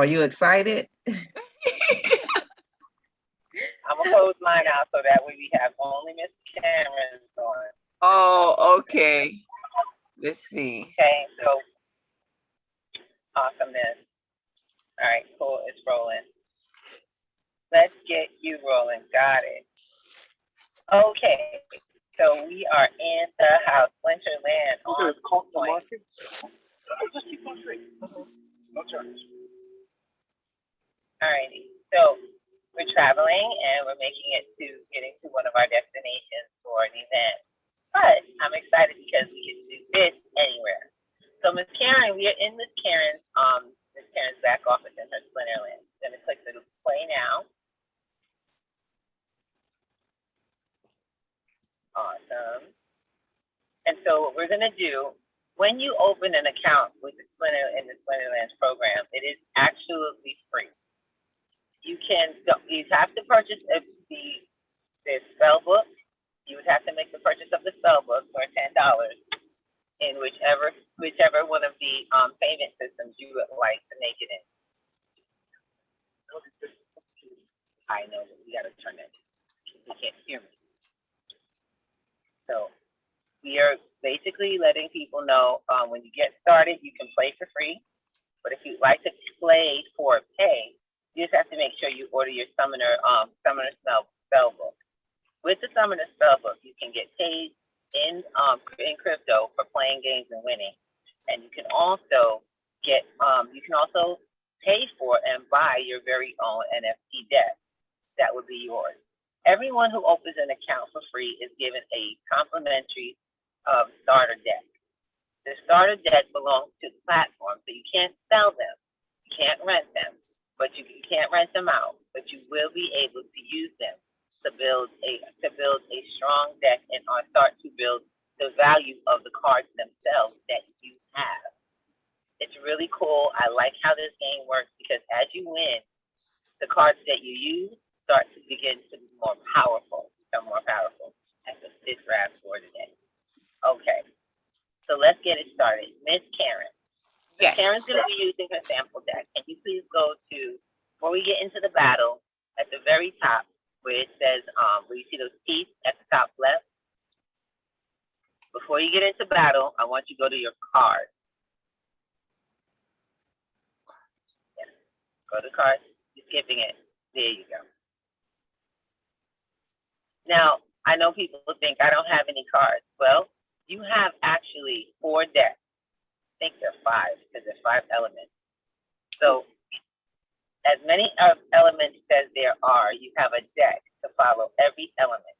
Are you excited? I'm gonna close mine out so that way we have only Miss Cameron's on. Oh, okay. Let's see. Okay, so awesomeness. All right, cool. It's rolling. Let's get you rolling. Got it. Okay, so we are in the house, Winterland on point. Just keep on straight. No turns. All righty. So we're traveling and we're making it to getting to one of our destinations for an event. But I'm excited because we can do this anywhere. So Miss Karen, we are in Miss Karen's back office in her Splinterland. I'm gonna click the play now. Awesome. And so what we're gonna do, when you open an account with the Splinterlands program, it is absolutely free. You have to purchase the spell book. You would have to make the purchase of the spell book for $10 in whichever one of the payment systems you would like to make it in. I know that we gotta turn that. You can't hear me. So we are basically letting people know when you get started, you can play for free. But if you'd like to play for pay, you just have to make sure you order your summoner spell book. With the summoner spell book, you can get paid in crypto for playing games and winning, and you can also pay for and buy your very own NFT deck. That would be yours. Everyone who opens an account for free is given a complimentary starter deck. The starter deck belongs to the platform, so you can't sell them, you can't rent them, but you can't rent them out, but you will be able to use them to build a strong deck and start to build the value of the cards themselves that you have. It's really cool. I like how this game works because as you win, the cards that you use start to begin to be more powerful, become more powerful. That's a sit grab for today. Okay, so let's get it started. Miss Karen. Yes. Karen's going to be using her sample deck. Can you please go to, before we get into the battle, at the very top where it says, where you see those teeth at the top left? Before you get into battle, I want you to go to your card. Yes. Go to cards. You're skipping it. There you go. Now, I know people think I don't have any cards. Well, you have actually 4 decks. I think they're 5 because there's 5 elements. So as many elements as there are, you have a deck to follow every element.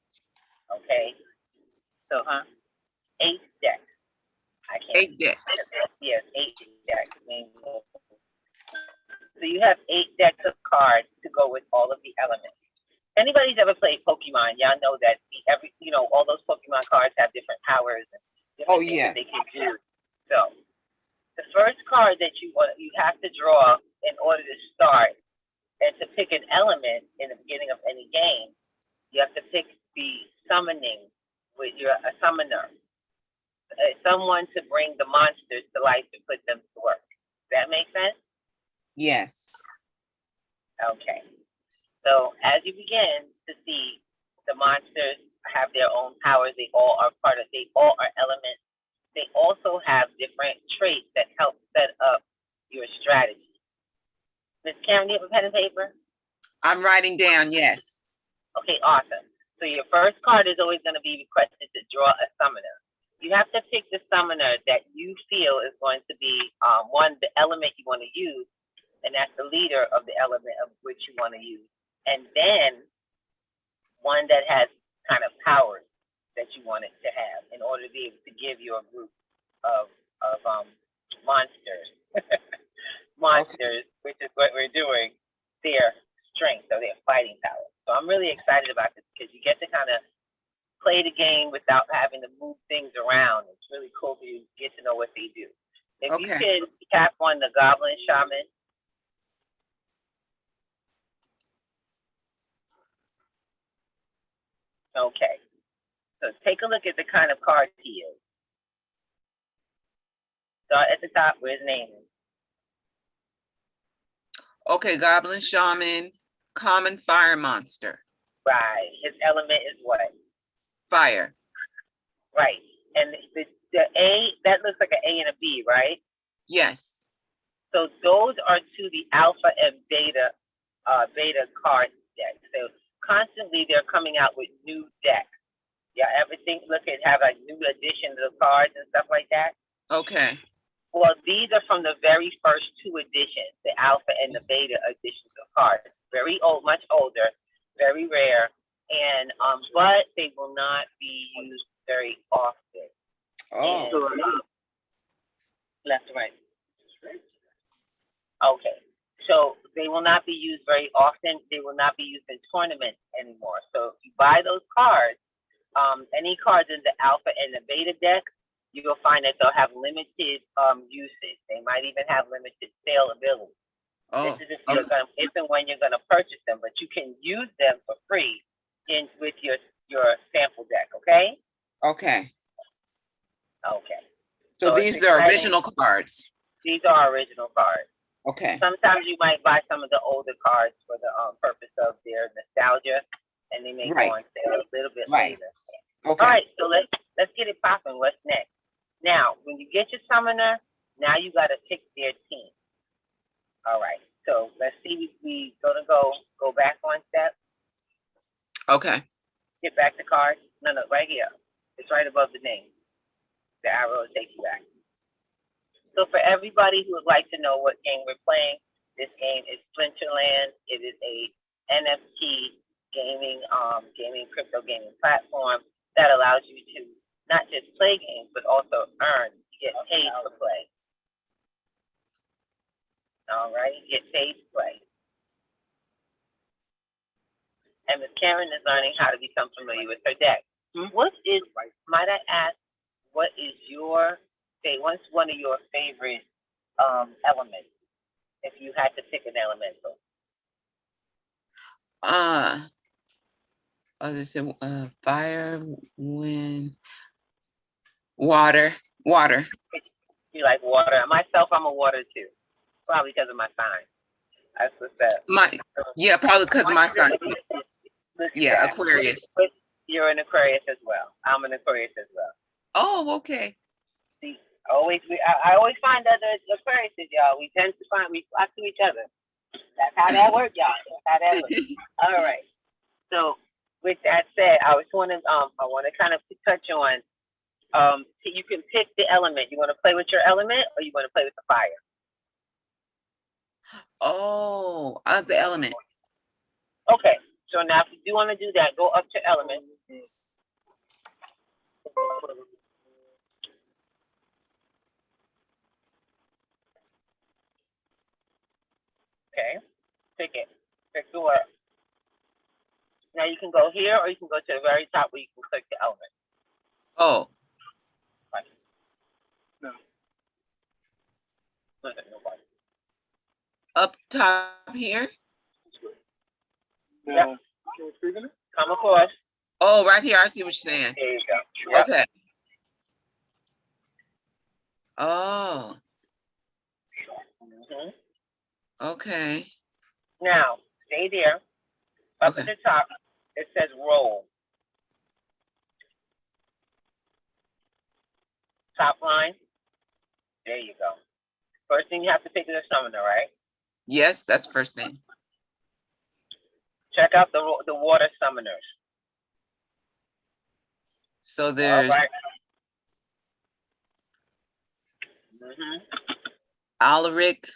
Okay? So, 8 decks. I can't. 8 decks. Yes, 8 decks. So you have 8 decks of cards to go with all of the elements. Anybody's ever played Pokemon, y'all know that all those Pokemon cards have different powers and different things that they can do. So the first card that you have to draw in order to start and to pick an element in the beginning of any game, you have to pick the summoning with a summoner. Someone to bring the monsters to life and put them to work. Does that make sense? Yes. Okay. So as you begin to see the monsters have their own powers, they all are elements. They also have different traits that help set up your strategy. Ms. Karen, do you have a pen and paper? I'm writing down, yes. Okay, awesome. So your first card is always going to be requested to draw a summoner. You have to pick the summoner that you feel is going to be the element you want to use, and that's the leader of the element of which you want to use. And then one that has kind of powers that you want it to have in order to be able to give you a group of monsters. Monsters, which is what we're doing, their strength or their fighting power. So I'm really excited about this because you get to kind of play the game without having to move things around. It's really cool for you to get to know what they do. If you can tap on the Goblin Shaman. Okay, so take a look at the kind of card he is. Start at the top where his name is. Okay, Goblin Shaman, Common Fire Monster. Right. His element is what? Fire. Right. And the A, that looks like an A and a B, right? Yes. So those are to the alpha and beta card deck. So constantly they're coming out with new decks. Yeah, everything have like new additions of cards and stuff like that. Okay. Well, these are from the very first two editions, the alpha and the beta editions of cards. Very old, much older, very rare, and but they will not be used very often. Oh. Left to right. Okay. So they will not be used very often. They will not be used in tournaments anymore. So if you buy those cards, any cards in the alpha and the beta deck, you will find that they'll have limited usage. They might even have limited saleability. Oh. This is if and when you're gonna purchase them, but you can use them for free with your sample deck. Okay. Okay. Okay. So these are original cards. These are original cards. Okay. Sometimes you might buy some of the older cards for the purpose of their nostalgia, and they may go on sale a little bit later. Okay. All right, so let's get it popping. What's next? Now, when you get your summoner, now you got to pick their team. All right, so let's see. We gonna go back one step. Okay. Get back the card. No, right here. It's right above the name. The arrow will take you back. So for everybody who would like to know what game we're playing, this game is Splinterland. It is a NFT gaming crypto gaming platform that allows you to not just play games, but also get paid to play. All right, get paid to play. And Ms. Karen is learning how to become familiar with her deck. Might I ask, what is what's one of your favorite elements, if you had to pick an elemental? They said fire, wind, water. You like water? Myself, I'm a water too. Probably because of my sign. That's what's up. Probably because of my sign. Yeah, Aquarius. You're an Aquarius as well. I'm an Aquarius as well. Oh, okay. See, I always find other Aquariuses, y'all. We flock to each other. That's how that works, y'all. That's how that works. All right. So with that said, I want to kind of touch on. So you can pick the element. You want to play with your element, or you want to play with the fire? Oh, the element. Okay. So now, if you do want to do that, go up to element. Okay. Pick it. Pick the word. Now you can go here, or you can go to the very top where you can click the element. Oh. No. Up top here? No. Yep. Come across. Oh, right here. I see what you're saying. There you go. Yep. Okay. Oh. Mm-hmm. Okay. Now, stay there. Up at the top, it says roll. Top line. There you go. First thing you have to pick is a summoner, right? Yes, that's the first thing. Check out the water summoners. So there's Alaric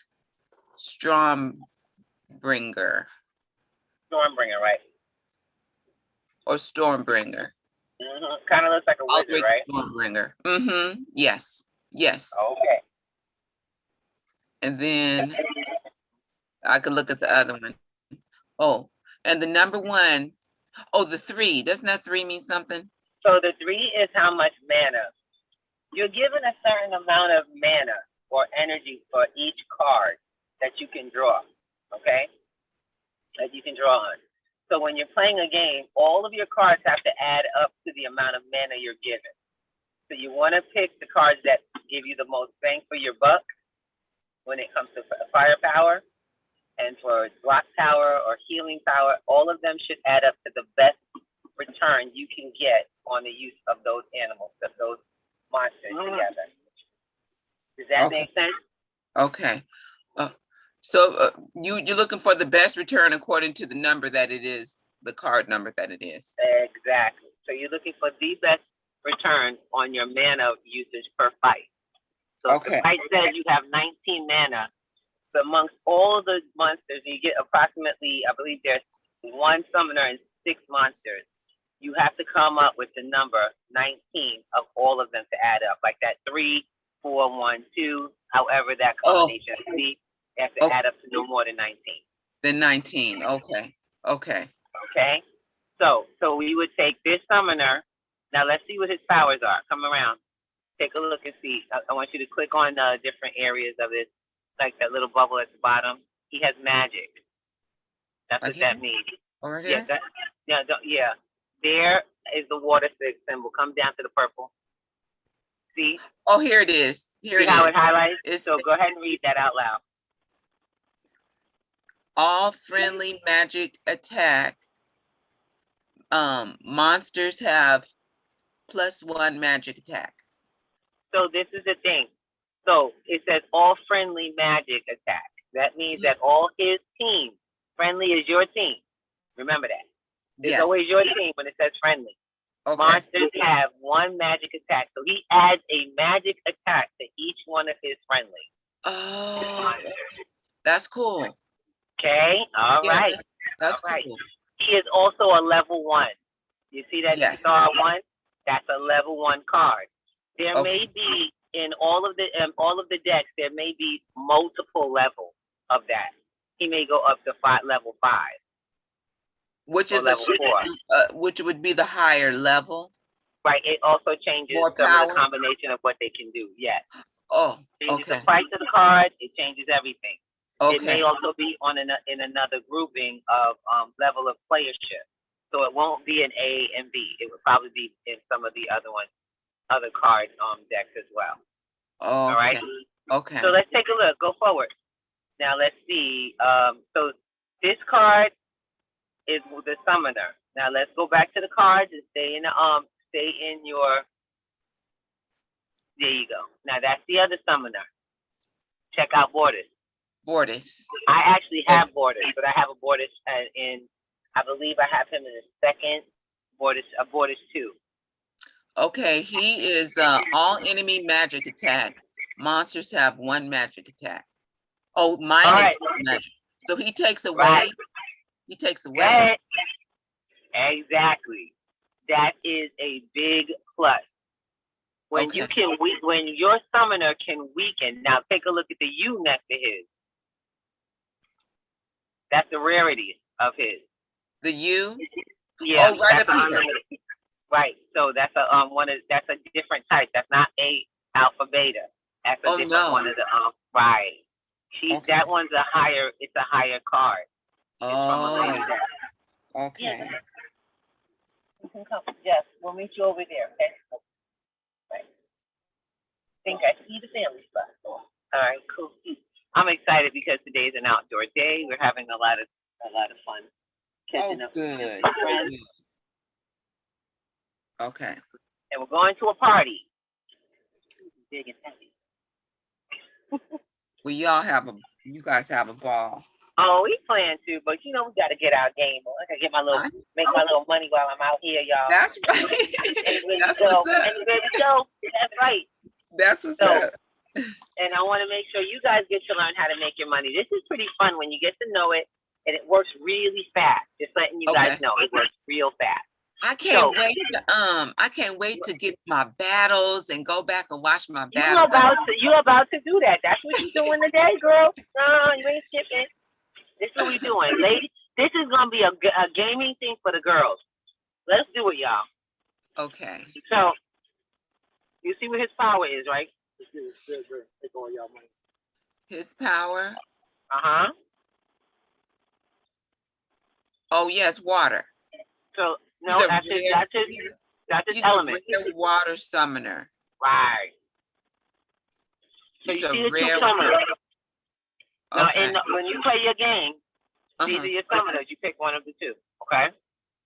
Stormbringer. Stormbringer, right? Or Stormbringer. Kind of looks like a wizard, right? Stormbringer. Yes. Okay. And then I could look at the other one. Oh, and the number one. Oh, the 3. Doesn't that 3 mean something? So the 3 is how much mana. You're given a certain amount of mana or energy for each card that you can draw. Okay? That you can draw on. So when you're playing a game, all of your cards have to add up to the amount of mana you're given. So you want to pick the cards that give you the most bang for your buck when it comes to firepower. and for block power or healing power, all of them should add up to the best return you can get on the use of those animals, of those monsters together. Does that make sense? Okay. So you're looking for the best return according to the number that it is, the card number that it is. Exactly. So you're looking for the best return on your mana usage per fight. So if the fight says you have 19 mana, but amongst all the monsters, you get approximately, I believe there's 1 summoner and 6 monsters. You have to come up with the number 19 of all of them to add up, like that 3, 4, 1, 2, however that combination is. You have to add up to no more than 19. Then 19. Okay. Okay. Okay. So we would take this summoner. Now let's see what his powers are. Come around. Take a look and see. I want you to click on different areas of it, like that little bubble at the bottom. He has magic. That's what that means. Over here? Yeah. There is the water symbol. Come down to the purple. See? Oh, here it is. Here it is. See how it highlights? So go ahead and read that out loud. All friendly magic attack monsters have +1 magic attack. So this is the thing. So it says all friendly magic attack. That means that all his team, friendly is your team. Remember that. It's always your team when it says friendly. Okay. Monsters have 1 magic attack. So he adds a magic attack to each one of his friendly. Oh, that's cool. Okay. All right. That's all right. Cool. He is also a level 1. You see that star 1? That's a level 1 card. There may be in all of the decks, there may be multiple levels of that. He may go up to level 5. Which is level 4. Which would be the higher level. Right. It also changes more some power. of the combination of what they can do. Yes. Oh, changes the price of the card. It changes everything. Okay. It may also be on in another grouping of level of playership. So it won't be an A and B. It would probably be in some of the other card decks as well. Oh, all right. Okay. So let's take a look. Go forward. Now let's see. So this card is the summoner. Now let's go back to the cards and stay in your. There you go. Now that's the other summoner. Check out Borders. I actually have Borders, but I have a Borders I believe I have him in the second Borders 2. Okay, he is all enemy magic attack. Monsters have 1 magic attack. Oh, minus magic. So he takes away. Right. He takes away. Exactly. That is a big plus. When you can when your summoner can weaken. Now take a look at the U next to his. That's the rarity of his. The U? Yeah. Oh, right up here. Right. So that's that's a different type. That's not A alpha beta. That's a different one of the right. That one's a higher. It's a higher card. Oh. Okay. Yeah. You can come. Yes, we'll meet you over there. Okay. Right. Think I see the family spot. All right. Cool. I'm excited because today's an outdoor day. We're having a lot of fun. Catching up with friends. Okay. And we're going to a party. Big and heavy. Well, you guys have a ball. Oh, we plan to, but we got to get our game on. I got to get make my little money while I'm out here, y'all. That's right. That's what's up. That's right. That's what's up. And I want to make sure you guys get to learn how to make your money. This is pretty fun when you get to know it, and it works really fast. Just letting you guys know it works real fast. I can't wait to get my battles and go back and watch my battles. You're about to do that. That's what you're doing today, girl. No, you ain't skipping. This is what we're doing, ladies. This is gonna be a gaming thing for the girls. Let's do it, y'all. Okay. So you see what his power is, right? Take all y'all money. His power. Oh yes, water. So no, that's his element. He's a water summoner. Right. So He's you see the rare 2 summoners. Now, Okay. when you play your game, these are Uh-huh. your summoners. You pick one of the two. Okay.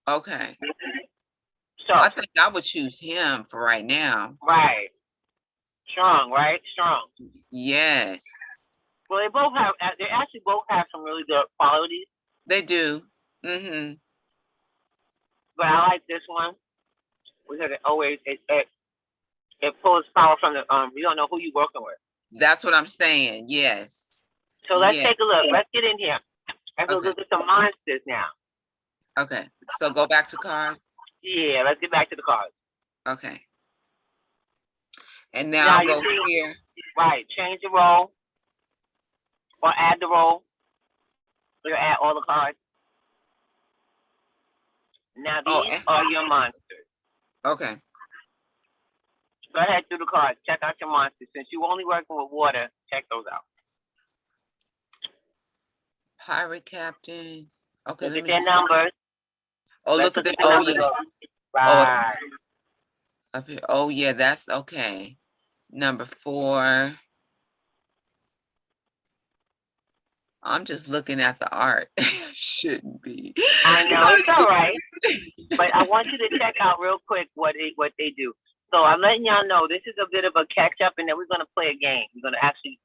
Okay. So, I think I would choose him for right now. right. Strong, right? Strong. Yes, Well, they actually both have some really good qualities, they do. Mm-hmm. but I like this one because it pulls power from the, you don't know who you're working with. That's what I'm saying. Yes. So let's Yeah. take a look. Let's get in here and go Okay. look at some monsters now. Okay. So go back to cards. Yeah, let's get back to the cards. Okay. And now Now I'll you go see, here. right, change the roll or add the roll. We're gonna add all the cards. Now Oh, these are your monsters. okay. Go ahead through the cards. Check out your monsters. Since you're only working with water, check those out. Pirate Captain. Okay, Look let at me their just. numbers. Oh, Let's look at look the. at the Oh numbers. yeah. Oh, Right. up here. Oh yeah, that's okay. Number 4. I'm just looking at the art. Shouldn't be. I know I it's all right, shouldn't. but I want you to check out real quick what they do. So I'm letting y'all know this is a bit of a catch up, and then we're gonna play a game. We're gonna actually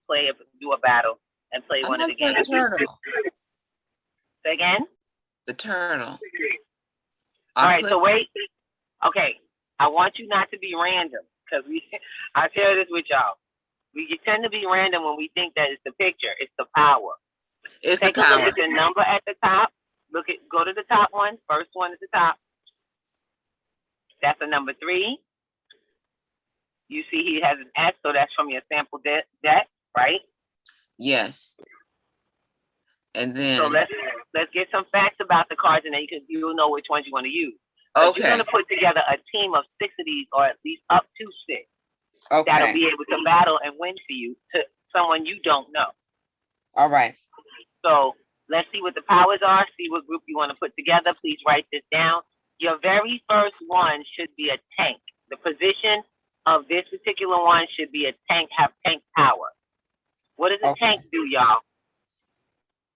do a battle and play I one of the like that games. turtle. Say again. The turtle. All I right. click. So wait. Okay. I want you not to be random because I share this with y'all. We tend to be random when we think that it's the picture. It's the power. It's the Take a look power. at the number at the top. Go to the top one. First one at the top. That's a number 3. You see he has an S, so that's from your sample deck, right? Yes. And So then. let's get some facts about the cards, and then you'll know which ones you want to use. You're Okay. gonna put together a team of 6 of these, or at least up to 6, that'll Okay. be able to battle and win for you to someone you don't know. All right. So let's see what the powers are. See what group you want to put together. Please write this down. Your very first one should be a tank. The position of this particular one should be a tank, have tank power. What does a Okay. tank do, y'all?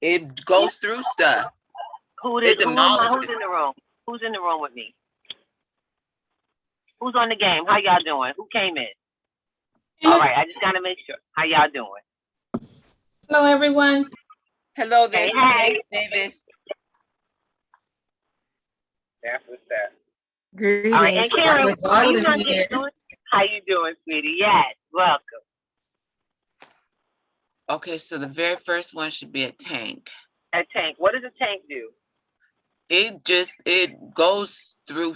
It goes through stuff. Who's It demolishes. in the room? Who's in the room with me? Who's on the game? How y'all doing? Who came in? All right, I just gotta make sure. How y'all doing? Hello, everyone. Hello there, Hey. Davis. That's what's that. Greetings. All right, and Karen, With are you Golden not here. getting on? How you doing, sweetie? Yes, welcome. Okay, so the very first one should be a tank. A tank. What does a tank do? It goes through,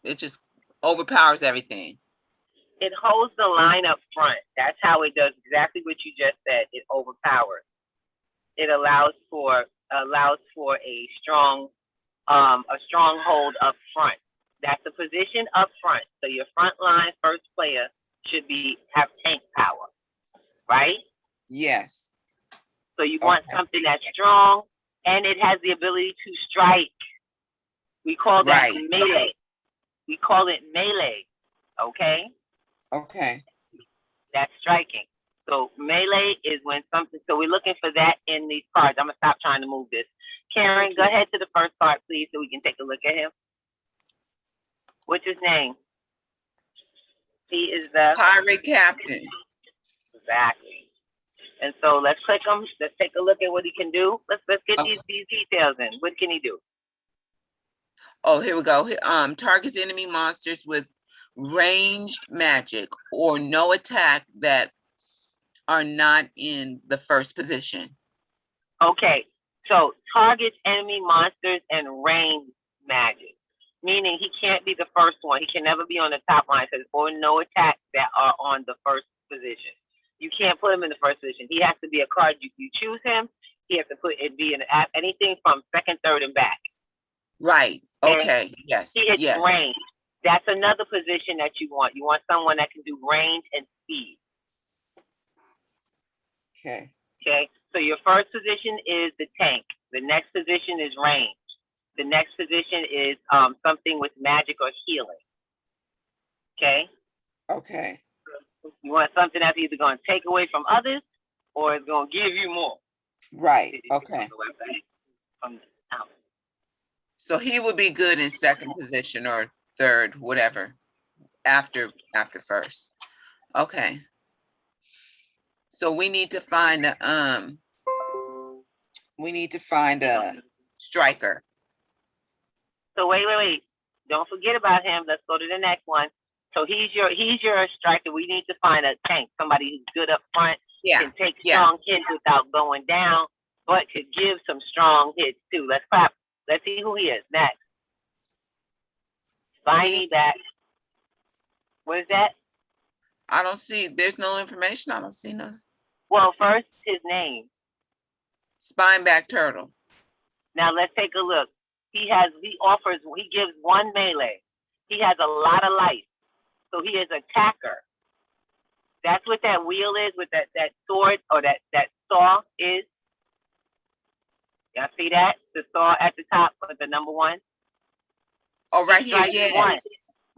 it just overpowers everything. It holds the line up front. That's how it does exactly what you just said. It overpowers. It allows for a strong hold up front. That's the position up front. So your front line first player should have tank power, right? Yes. So you want something that's strong and it has the ability to strike. We call that melee. We call it melee. Okay? Okay. That's striking. So melee is when something, so we're looking for that in these cards. I'm gonna stop trying to move this. Karen, go ahead to the first card, please, so we can take a look at him. What's his name? He is the Pirate Captain. Exactly. And so let's click him. Let's take a look at what he can do. Let's get these details in. What can he do? Oh, here we go. Targets enemy monsters with ranged magic or no attack that are not in the first position. Okay, so targets enemy monsters and ranged magic, meaning he can't be the first one. He can never be on the top line because or no attacks that are on the first position. You can't put him in the first position. He has to be a card. You choose him. He has to be in anything from second, third, and back. Right. Okay. And yes. He is range. That's another position that you want. You want someone that can do range and speed. Okay. Okay. So your first position is the tank. The next position is range. The next position is something with magic or healing. Okay. Okay. You want something that's either going to take away from others or it's going to give you more. Right, Did you see okay. on the website from out? So he would be good in second position or third, whatever, after first. Okay. So we need to find a striker. So wait. Don't forget about him. Let's go to the next one. So he's your striker. We need to find a tank, somebody who's good up front, Yeah, can take yeah. strong hits without going down, but could give some strong hits too. Let's clap. Let's see who he is next. Spiny back. What is that? I don't see, there's no information. I don't see no. Well, first his name. Spineback turtle. Now let's take a look. He gives one melee. He has a lot of life. So he is attacker. That's what that wheel is with that sword or that saw is. Y'all see that? The saw at the top with the number 1. Oh, right He here, strikes yes. once.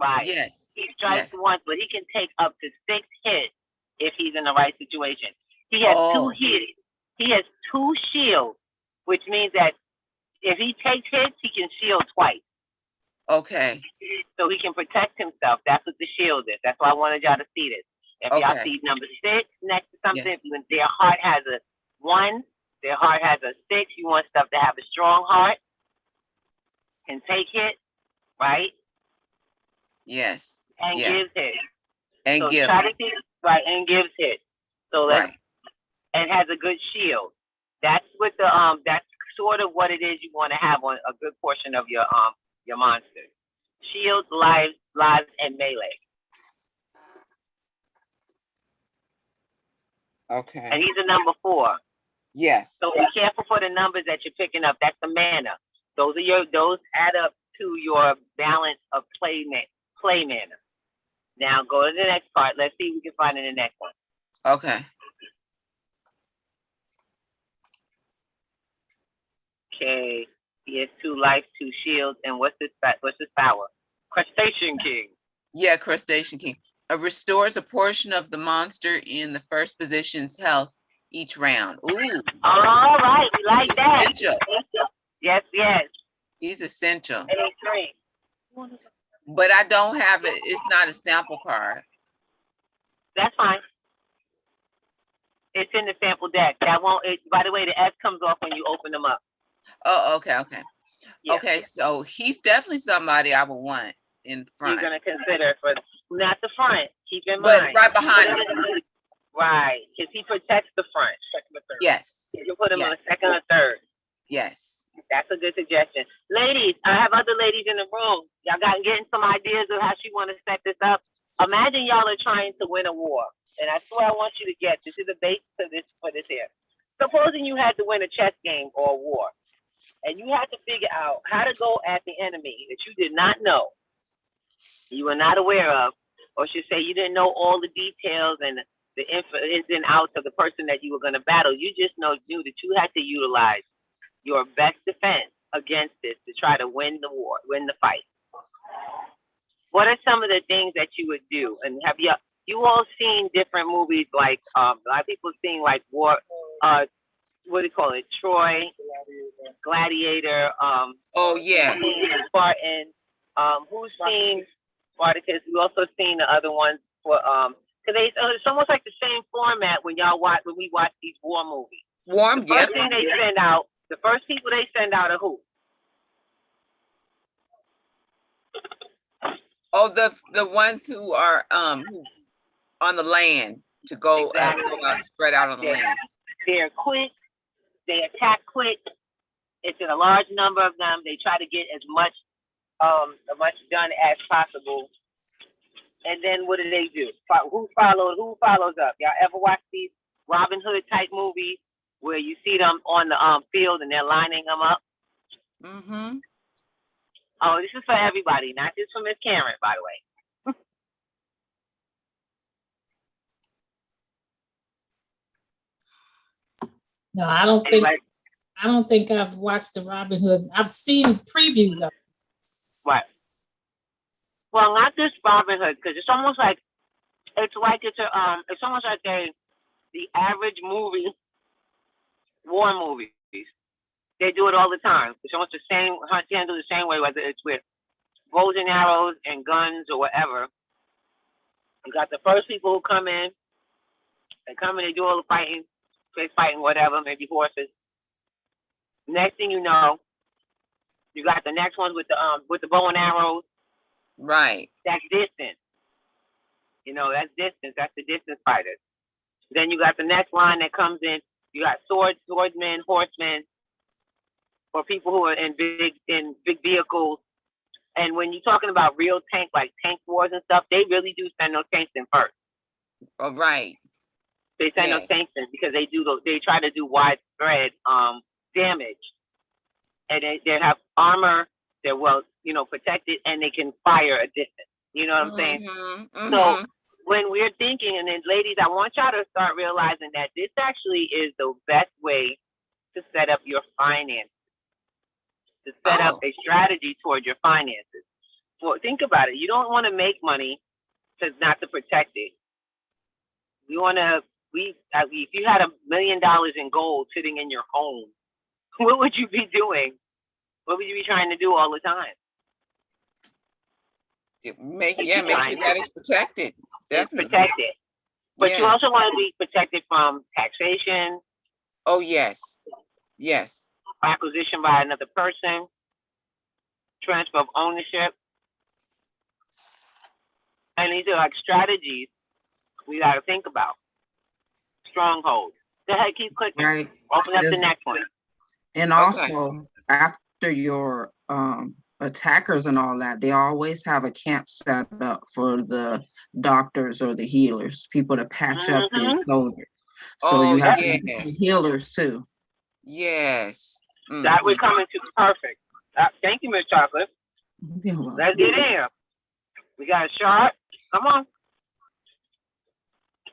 Right. Yes. He strikes yes. once, but he can take up to 6 hits if he's in the right situation. He has 2 hits. He has 2 shields, which means that if he takes hits, he can shield twice. Okay. So he can protect himself. That's what the shield is. That's why I wanted y'all to see this. If y'all see number 6 next to something, when their heart has a 1, their heart has a 6, you want stuff to have a strong heart, can take hits, right? Yes. And gives hits. And so gives. try to get right and gives hits. So right. And has a good shield. That's what that's sort of what it is you want to have on a good portion of your monsters. Shield, lives, and melee. Okay. And he's a number 4. Yes. So be careful for the numbers that you're picking up. That's the mana. Those add up to your balance of play mana. Now go to the next part. Let's see if we can find in the next one. Okay. Okay. He has 2 life, 2 shields, and what's his power? Crustacean King. Yeah, Crustacean King. Restores a portion of the monster in the first position's health each round. Ooh. All right, we like that. Essential. Yes. He's essential. And he's 3. But I don't have it. It's not a sample card. That's fine. It's in the sample deck. That won't. By the way, the S comes off when you open them up. Oh, okay. Yeah. Okay, so he's definitely somebody I would want in front. You're gonna consider for not the front. Keep in but mind. right behind him. Right, because he protects the front. Second or third. Yes. You can put him on second or third. Yes. That's a good suggestion. Ladies, I have other ladies in the room. Y'all getting some ideas of how she want to set this up. Imagine y'all are trying to win a war. And that's what I want you to get. This is a base for this here. Supposing you had to win a chess game or a war, and you had to figure out how to go at the enemy that you did not know, you were not aware of, or should say you didn't know all the details and the ins and outs of the person that you were going to battle. You just knew that you had to utilize your best defense against this to try to win the war, win the fight. What are some of the things that you would do? And have you all seen different movies like a lot of people seen like war, what do you call it? Troy, Gladiator. Oh yes. Spartan. Who's seen Spartacus? We also seen the other ones for because it's almost like the same format when we watch these war movies. The first thing they send out, the first people they send out are who? Oh, the ones who are who on the land to go, go out, spread out on the land. They're quick. They attack quick. It's in a large number of them. They try to get as much done as possible. And then what do they do? Who follows up? Y'all ever watch these Robin Hood type movies where you see them on the field and they're lining them up? Mm-hmm. Oh, this is for everybody, not just for Miss Karen, by the way. No, I don't think I've watched the Robin Hood. I've seen previews of it. Right. Well, not just Robin Hood, because it's almost like the average movie war movies. They do it all the time. It's almost the same, handled the same way, whether it's with bows and arrows and guns or whatever. You got the first people who come in. They come in, they do all the fighting, face fighting, whatever, maybe horses. Next thing you know, you got the next ones with the bow and arrows. Right. That's distance. You know, that's distance. That's the distance fighters. Then you got the next line that comes in. You got swordsmen, horsemen, or people who are in big vehicles. And when you're talking about real tank, like tank wars and stuff, they really do send those tanks in first. Oh, right. They send those tanks in because they try to do widespread damage. And they have armor, they're well, protected, and they can fire a distance. You know what I'm saying? Mm-hmm. So when we're thinking, and then ladies, I want y'all to start realizing that this actually is the best way to set up your finances, to set up a strategy toward your finances. Well, think about it. You don't want to make money not to protect it. You want to, if you had $1 million in gold sitting in your home, what would you be doing? What would you be trying to do all the time? Make sure that it's protected. Definitely. It's protected. But you also want to be protected from taxation. Oh, yes. Yes. Acquisition by another person. Transfer of ownership. And these are like strategies we got to think about. Stronghold. Go ahead, keep clicking. Right. Open up the next one. And also, after your attackers and all that, they always have a camp set up for the doctors or the healers, people to patch up the soldiers. So you have healers too. Yes. Mm-hmm. That would come into perfect. Thank you, Miss Chocolate. Let's get in. We got a shot. Come on.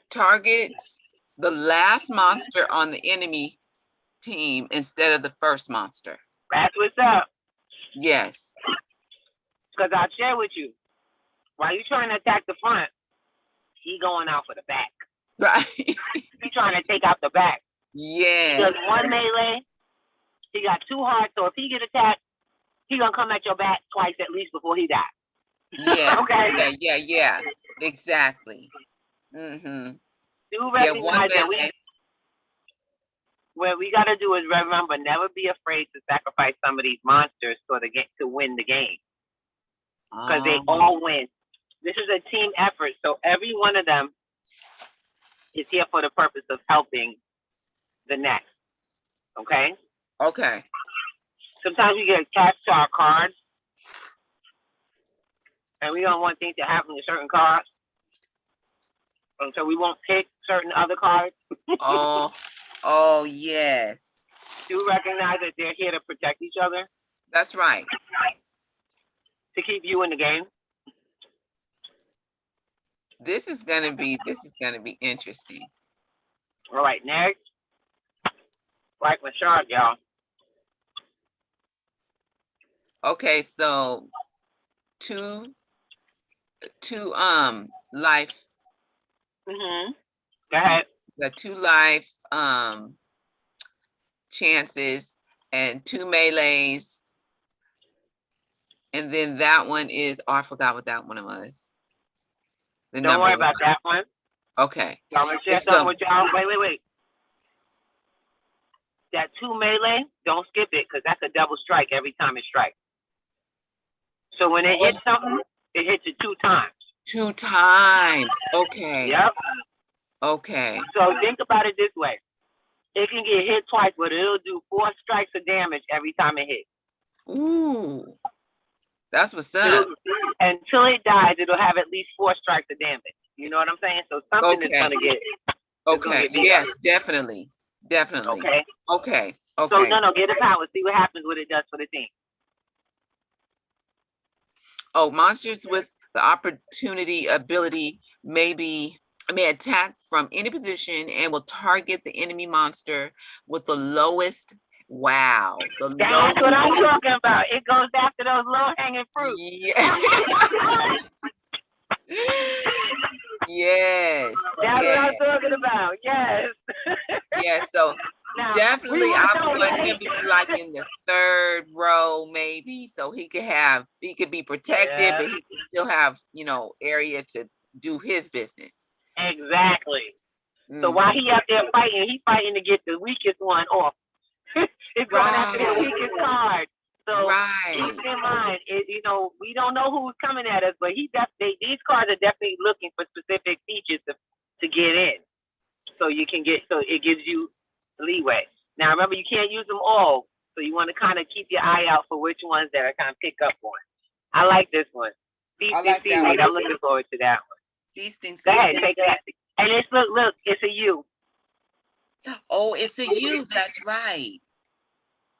Targets the last monster on the enemy team instead of the first monster. That's what's up. Yes. Because I'll share with you, while you're trying to attack the front, he going out for the back. Right. He's trying to take out the back. Yes. He does one melee. He got 2 hearts, so if he get attacked, he gonna come at your back twice at least before he dies. Yeah. Okay. Yeah. Exactly. Mm-hmm. Do recognize that what we got to do is remember, never be afraid to sacrifice some of these monsters to win the game. Because they all win. This is a team effort, so every one of them is here for the purpose of helping the next. Okay? Okay. Sometimes we get attached to our cards, and we don't want things to happen to certain cards. And so we won't pick certain other cards. Oh, yes. Do recognize that they're here to protect each other. That's right. To keep you in the game. This is gonna be interesting. All right, next. Like my shot, y'all. Okay, so two life. Mm-hmm. Go ahead. The 2 life chances and 2 melees. And then that one is, I forgot what that one was. Don't worry about that one. Okay. I'm gonna share something with y'all. Wait. That 2 melee, don't skip it, because that's a double strike every time it strikes. So when it hits something, it hits it 2 times. 2 times. Okay. Yep. Okay. So think about it this way. It can get hit twice, but it'll do 4 strikes of damage every time it hits. Ooh. That's what's up. Until it dies, it'll have at least 4 strikes of damage. You know what I'm saying? So something is gonna get. Okay. Yes, definitely. Okay. Okay. So no, get the power. See what happens. What it does for the team. Oh, monsters with the opportunity ability may attack from any position and will target the enemy monster with the lowest. Wow. That's what I'm talking about. It goes after those low-hanging fruits. Yeah. Yes. That's what I'm talking about. Yes. Yes. So now now. Definitely, want I would those. want him to be like in the third row, maybe, so he could be protected, Yeah. but he could still have, area to do his business. Exactly. So while he out there fighting, he fighting to get the weakest one off. It's going after the Right, weakest card. So right. keep in mind, we don't know who's coming at us, but these cards are definitely looking for specific features to get in. So it gives you leeway. Now remember, you can't use them all, so you want to kind of keep your eye out for which ones that are kind of pick up on. I like this one. I like that one. I'm looking forward to that one. Feasting Go ahead, seaweed. take that. And look, it's a U. Oh, it's a U. That's right.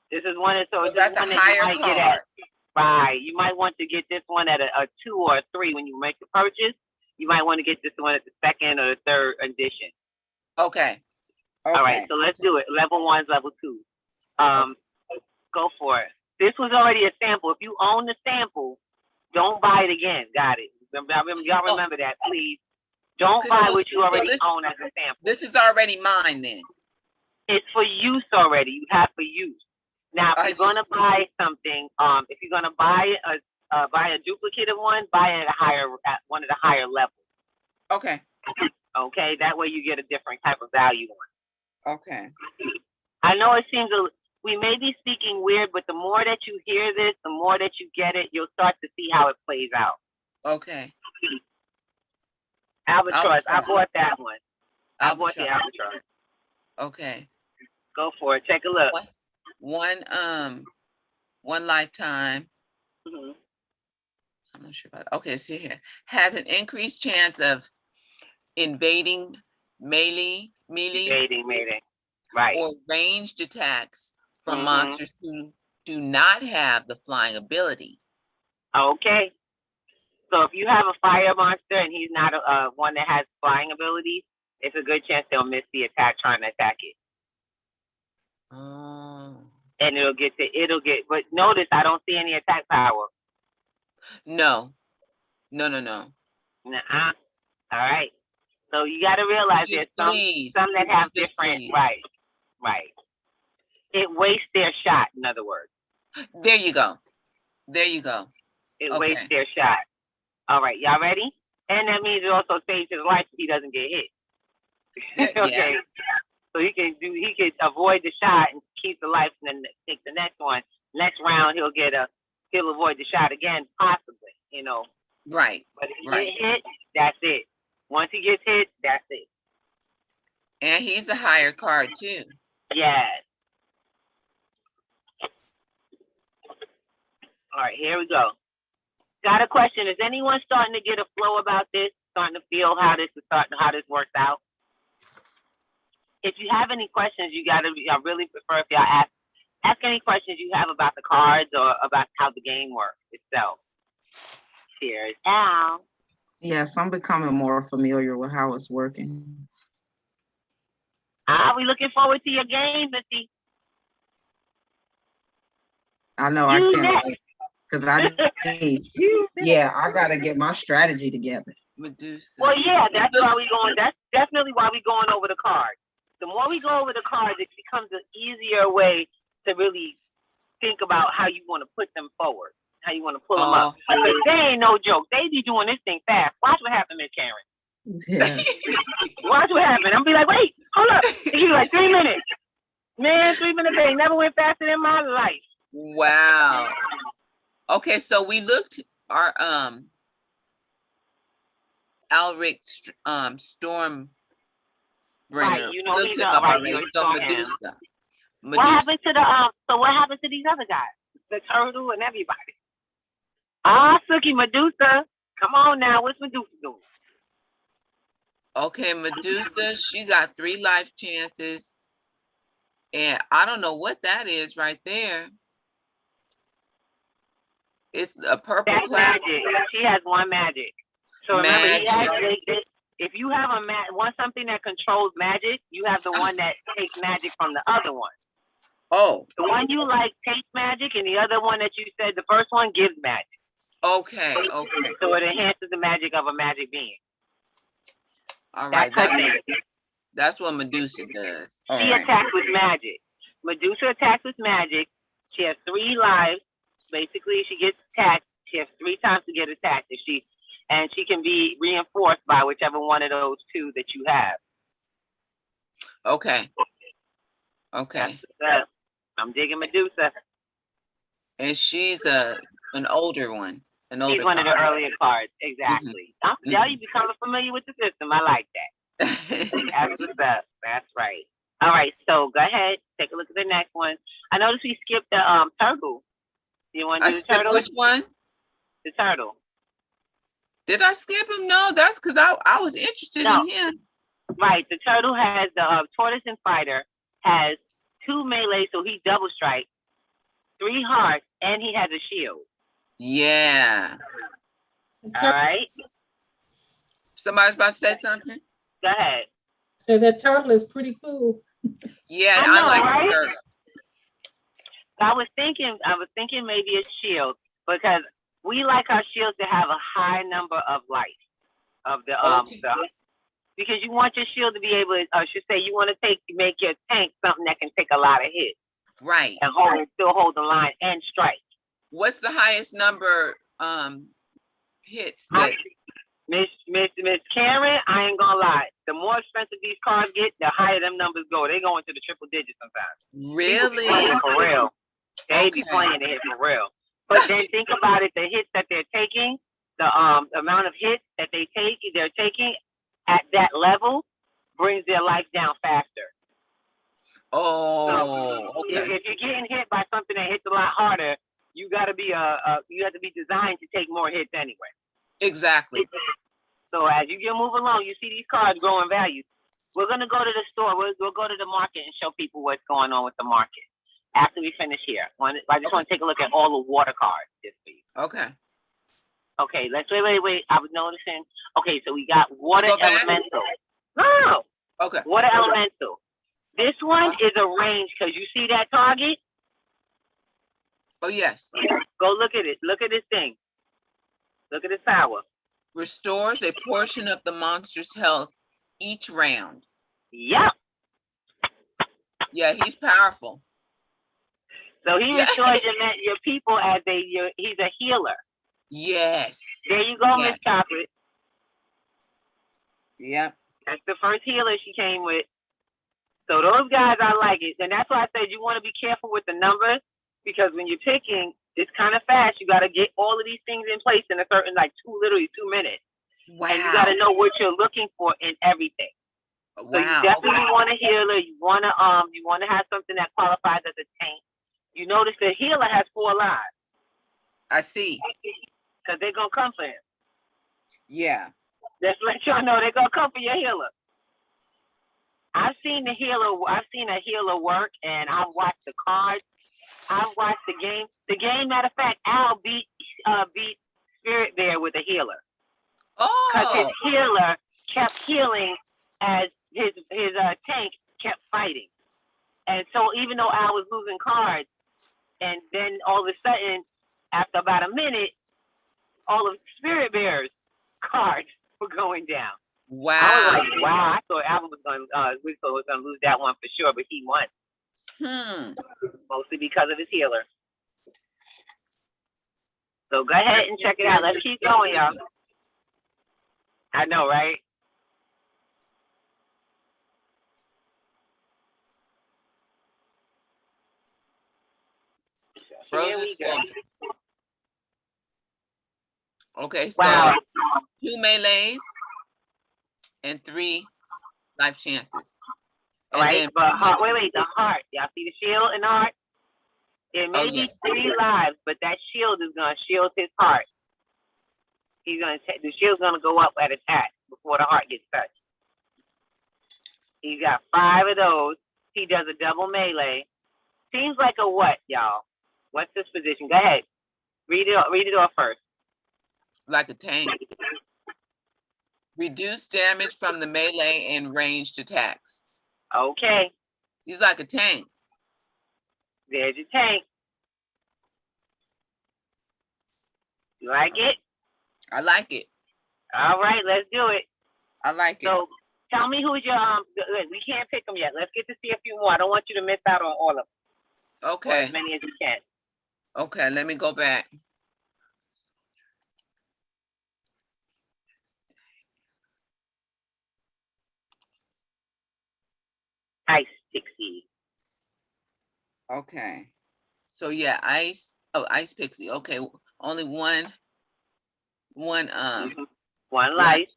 This is one So that's a higher you might get at. card. Right. You might want to get this one at a 2 or a 3 when you make the purchase. You might want to get this one at the second or the third edition. Okay. All right, so let's do it. Level 1's level 2. Go for it. This was already a sample. If you own the sample, don't buy it again. Got it. Y'all remember that, please. Don't buy what you already own as a sample. This is already mine then. It's for use already. You have for use. Now, if you're gonna buy something, if you're gonna buy a duplicate of one, buy it at one of the higher levels. Okay. Okay, that way you get a different type of value on. Okay. I know it seems we may be speaking weird, but the more that you hear this, the more that you get it, you'll start to see how it plays out. Okay. Albatross. I bought that one. I bought the albatross. Okay. Go for it. Take a look. One lifetime. Mm-hmm. I'm not sure about. Okay, see here. Has an increased chance of invading melee, right, or ranged attacks from monsters who do not have the flying ability. Okay. So if you have a fire monster and he's not one that has flying abilities, it's a good chance they'll miss the attack trying to attack it. Oh. And but notice I don't see any attack power. No. Nuh-uh. All right. So you got to realize there's some that have different, right. It wastes their shot, in other words. There you go. It wastes their shot. All right, y'all ready? And that means it also saves his life if he doesn't get hit. Okay. Yeah. So he can avoid the shot and keep the life, and then take the next one. Next round he'll avoid the shot again, possibly, Right. But if he get hit, that's it. Once he gets hit, that's it. And he's a higher card too. Yes. All right, here we go. Got a question. Is anyone starting to get a flow about this? Starting to feel how this works out? If you have any questions, I really prefer if y'all ask any questions you have about the cards or about how the game works itself. Cheers. Al. Yes, I'm becoming more familiar with how it's working. We looking forward to your game, Missy. I know I can't wait because I gotta get my strategy together. Medusa. Well, yeah, that's definitely why we going over the cards. The more we go over the cards, it becomes an easier way to really think about how you want to put them forward, how you want to pull them up. Because they ain't no joke. They be doing this thing fast. Watch what happened, Miss Karen. Yeah. Watch what happened. I'm be like, wait, hold up. He be like 3 minutes. Man, 3 minutes. They never went faster in my life. Wow. Okay, so we looked our Alric Stormbringer. Right, Looked him up already. So Medusa. What happened to what happened to these other guys? The turtle and everybody. Suki, Medusa. Come on now, what's Medusa doing? Okay, Medusa, she got 3 life chances. And I don't know what that is right there. It's a purple That's cloud. magic. She has 1 magic. So remember, if you have something that controls magic, you have the one that takes magic from the other one. Oh. The one you like takes magic, and the other one that you said, the first one, gives magic. Okay. So it enhances the magic of a magic being. All right. That's what Medusa does. All She right. attacks with magic. Medusa attacks with magic. She has 3 lives. Basically, she gets attacked. She has 3 times to get attacked. And she can be reinforced by whichever one of those 2 that you have. Okay. Okay. I'm digging Medusa. And she's an older one. She's one of the earlier cards. Exactly. Now you become familiar with the system. I like that. That's what's up. That's right. All right. So go ahead. Take a look at the next one. I noticed we skipped the turtle. You want to do the turtle? Which one? The turtle. Did I skip him? No, that's because I was interested in him. Right. The turtle has the tortoise and fighter has 2 melee, so he double strike, 3 hearts, and he has a shield. Yeah. All right. Somebody's about to say something? Go ahead. So that turtle is pretty cool. Yeah, I know, like right? the turtle. I was thinking maybe a shield because we like our shields to have a high number of life of the because you want your shield to be able to, I should say, you want to make your tank something that can take a lot of hits. Right. And still hold the line and strike. What's the highest number hits that Miss Karen, I ain't gonna lie. The more expensive these cards get, the higher them numbers go. They go into the triple digits sometimes. really? For real. They be playing the hit for real. But then think about it, the hits that they're taking, the amount of hits that they're taking at that level brings their life down faster. Oh, so okay. if you're getting hit by something that hits a lot harder, you gotta be you have to be designed to take more hits anyway. Exactly. So as you move along, you see these cards grow in value. We're gonna go to the store. We'll go to the market and show people what's going on with the market after we finish here. I just want to take a look at all the water cards just for you. Okay. Okay, let's wait. I was noticing. Okay, so we got water elemental. No. Okay. Water elemental. This one is a range because you see that target. Oh yes. Go look at it. Look at this thing. Look at his power. Restores a portion of the monster's health each round. Yep. Yeah, he's powerful. So he restores your people as he's a healer. Yes. There you go, Miss Chocolate. Yep. That's the first healer she came with. So those guys, I like it. And that's why I said you want to be careful with the numbers because when you're picking, it's kind of fast. You got to get all of these things in place in a certain, literally 2 minutes. Wow. And you got to know what you're looking for in everything. Wow. So you definitely want a healer. You want to have something that qualifies as a tank. You notice the healer has 4 lives. I see. Because they're going to come for him. Yeah. Just let y'all know they're going to come for your healer. I've seen a healer work, and I've watched the cards. I've watched the game. The game, matter of fact, Al beat Spirit Bear with a healer. Oh. Because his healer kept healing as his tank kept fighting. And so even though Al was losing cards, and then all of a sudden, after about a minute, all of Spirit Bear's cards were going down. Wow. I was like, wow, I thought Alvin was going to lose that one for sure, but he won. Mostly because of his healer. So go ahead and check it out. Let's keep going, y'all. I know, right? Here we go. Okay, so 2 melees and 3 life chances. And right, then, but wait, the heart. Y'all see the shield and the heart? It may be 3 lives, but that shield is gonna shield his heart. He's gonna the shield's gonna go up at attack before the heart gets touched. He's got 5 of those. He does a double melee. Seems like a what, y'all? What's this position? Go ahead. Read it off first. Like a tank. Reduce damage from the melee and ranged attacks. Okay. He's like a tank. There's your tank. You like it? I like it. All right, let's do it. I like it. So tell me who's your look, we can't pick them yet. Let's get to see a few more. I don't want you to miss out on all of them. Or Okay, as many as you can. okay, let me go back. Ice Pixie. Okay. So yeah, Ice Pixie. Okay, only one, One yeah. life.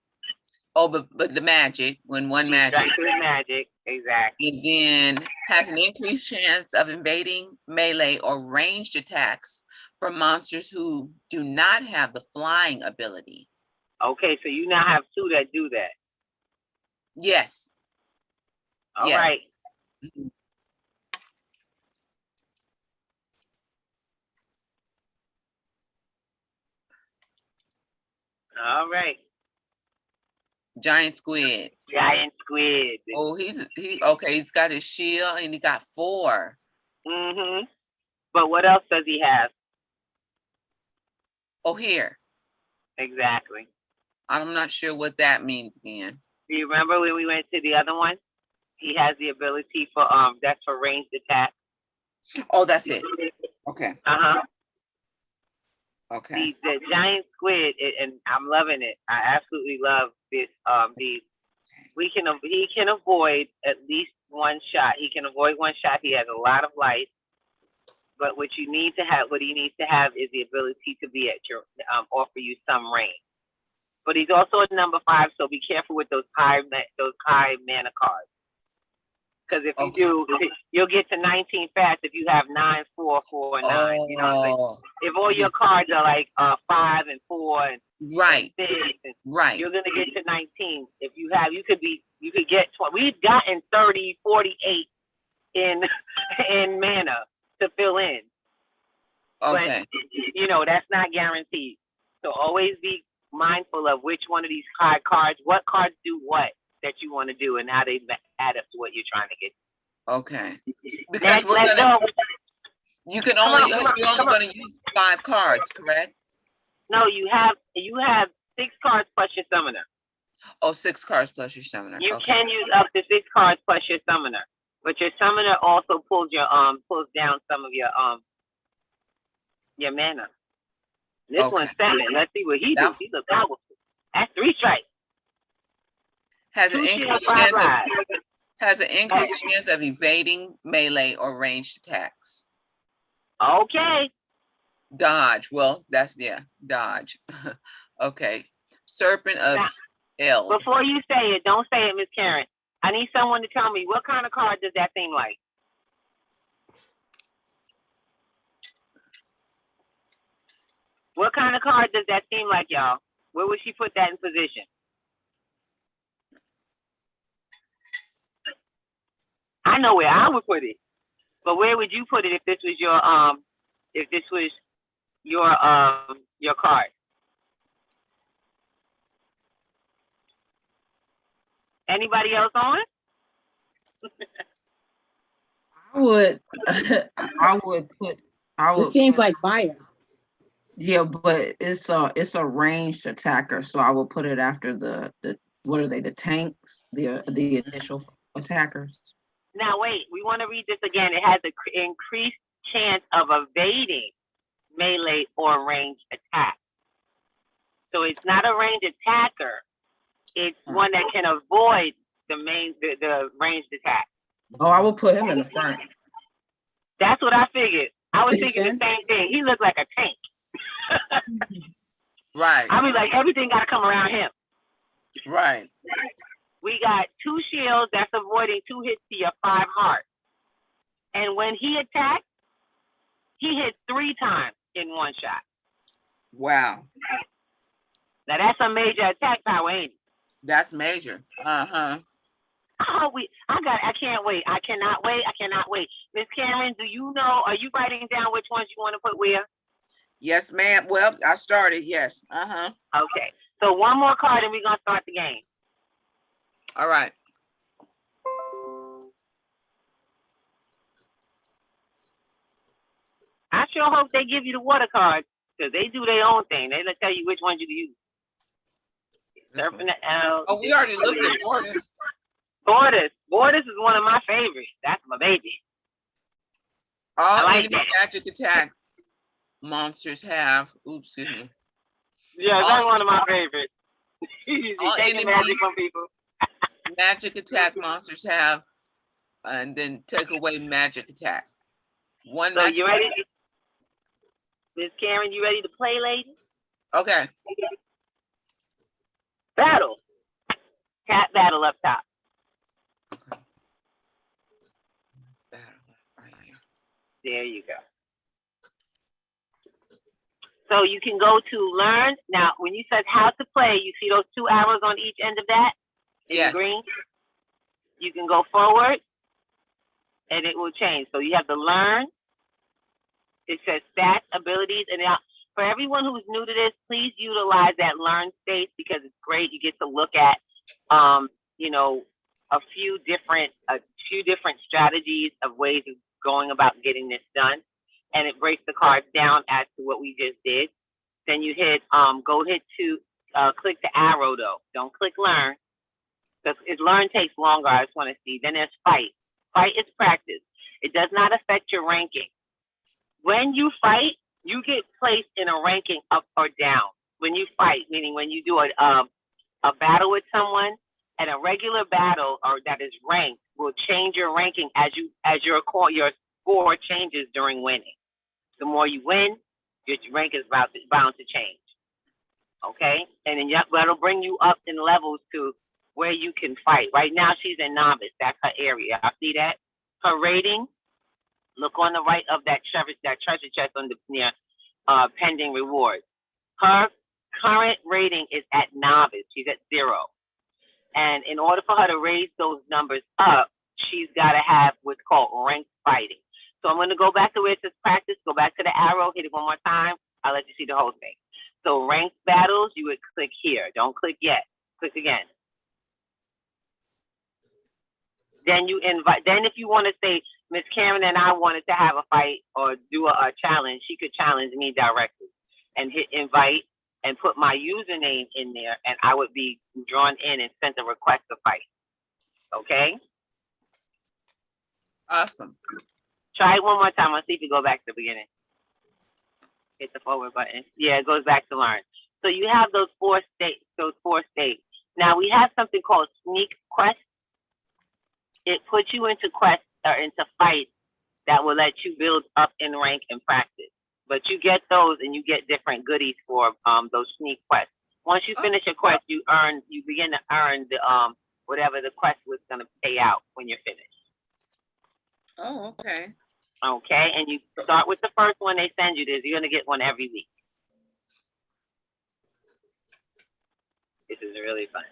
Oh, but the magic, when one magic. Exactly, magic. Exactly. And then has an increased chance of invading, melee, or ranged attacks from monsters who do not have the flying ability. Okay, so you now have two that do that. Yes. All yes. right. Mhm. All right. Giant squid. Giant squid. Oh, okay. He's got his shield and he got 4. Mm-hmm. But what else does he have? Oh, here. Exactly. I'm not sure what that means again. Do you remember when we went to the other one? He has the ability for that's for ranged attack. Oh, that's it. Okay. Uh-huh. Okay. The giant squid, and I'm loving it. I absolutely love this. He can avoid at least one shot. He can avoid one shot. He has a lot of life. But what he needs to have is the ability to be at your offer you some range. But he's also a number 5, so be careful with those high mana cards. Because if you do, you'll get to 19 fast if you have 9, 4, 4, 9. You know what I'm saying? If all your cards are like 5 and 4 and right, and 6, and right, you're gonna get to 19. If you have, you could get 20. We've gotten 30, 48 in mana to fill in. okay, But that's not guaranteed. So always be mindful of which one of these cards, what cards do what that you want to do, and how they add up to what you're trying to get. okay. Because you're only gonna use 5 cards, correct? No, you have 6 cards plus your summoner. Oh, 6 cards plus your summoner. You can use up to 6 cards plus your summoner, but your summoner also pulls down some of your mana. This one's 7. Let's see what he does. He's a powerful. That's 3 strikes. Has an increased chance of evading, melee, or ranged attacks. Okay. Dodge. Well, dodge. Okay. Serpent of Eld. Before you say it, don't say it, Miss Karen. I need someone to tell me what kind of card does that seem like? What kind of card does that seem like, y'all? Where would she put that in position? I know where I would put it, but where would you put it if this was your card? Anybody else on? I would put. It seems like fire. Yeah, but it's a ranged attacker, so I will put it after the what are they, the tanks, the initial attackers. Now wait, we want to read this again. It has an increased chance of evading melee or ranged attack. So it's not a ranged attacker. It's one that can avoid the ranged attack. Oh, I will put him in the front. That's what I figured. I was Makes thinking sense. the same thing. He looked like a tank. Right. I mean, like everything got to come around him. Right. We got 2 shields that's avoiding 2 hits to your 5 hearts. And when he attacks, he hits 3 times in one shot. Wow. Now that's a major attack power, ain't it? That's major. Uh-huh. I can't wait. I cannot wait. Miss Karen, do you know, are you writing down which ones you want to put where? Yes, ma'am. Well, I started. Yes. Uh-huh. Okay. So one more card and we're going to start the game. All right. I sure hope they give you the water cards because they do their own thing. They tell you which ones you can use. Surfing the L. Oh, we already looked at borders. Borders is one of my favorites. That's my baby. All like enemy magic attack monsters have, oops, excuse me. Yeah, that's one of my favorites. All Taking enemy magic from people. magic attack monsters have, and then take away magic attack. One So magic you ready? attack. Miss Karen, you ready to play, lady? Okay. Battle. Cat battle up top. Right here. There you go. So you can go to learn. Now, when you said how to play, you see those 2 arrows on each end of that? In Yes. green? You can go forward and it will change. So you have to learn. It says stats, abilities, and now for everyone who's new to this, please utilize that learn space because it's great. You get to look at, you know, a few different strategies of ways of going about getting this done, and it breaks the cards down as to what we just did. Then you hit click the arrow though. Don't click learn because learn takes longer. I just want to see. Then there's fight. Fight is practice. It does not affect your ranking. When you fight, you get placed in a ranking up or down. When you fight, meaning when you do a battle with someone, and a regular battle or that is ranked will change your ranking as your score changes during winning. The more you win, your rank is bound to change. Okay, and then that'll bring you up in levels to where you can fight. Right now, she's in novice. That's her area. I see that. Her rating. Look on the right of that treasure chest on the near pending rewards. Her current rating is at novice. She's at 0. And in order for her to raise those numbers up, she's got to have what's called ranked fighting. So I'm going to go back to where it says practice, go back to the arrow, hit it one more time. I'll let you see the whole thing. So ranked battles, you would click here. Don't click yet. Click again. Then you invite, then if you want to say, Miss Karen and I wanted to have a fight or do a challenge, she could challenge me directly and hit invite and put my username in there, and I would be drawn in and sent a request to fight. Okay? Awesome. Try it one more time. Let's see if you go back to the beginning. Hit the forward button. Yeah, it goes back to learn. So you have those 4 states. Now we have something called sneak quest. It puts you into quests or into fights that will let you build up in rank and practice. But you get those and you get different goodies for those sneak quests. Once you finish a quest, you begin to earn the whatever the quest was going to pay out when you're finished. Oh, okay. Okay, and you start with the first one they send you. You're going to get one every week. This is really fun.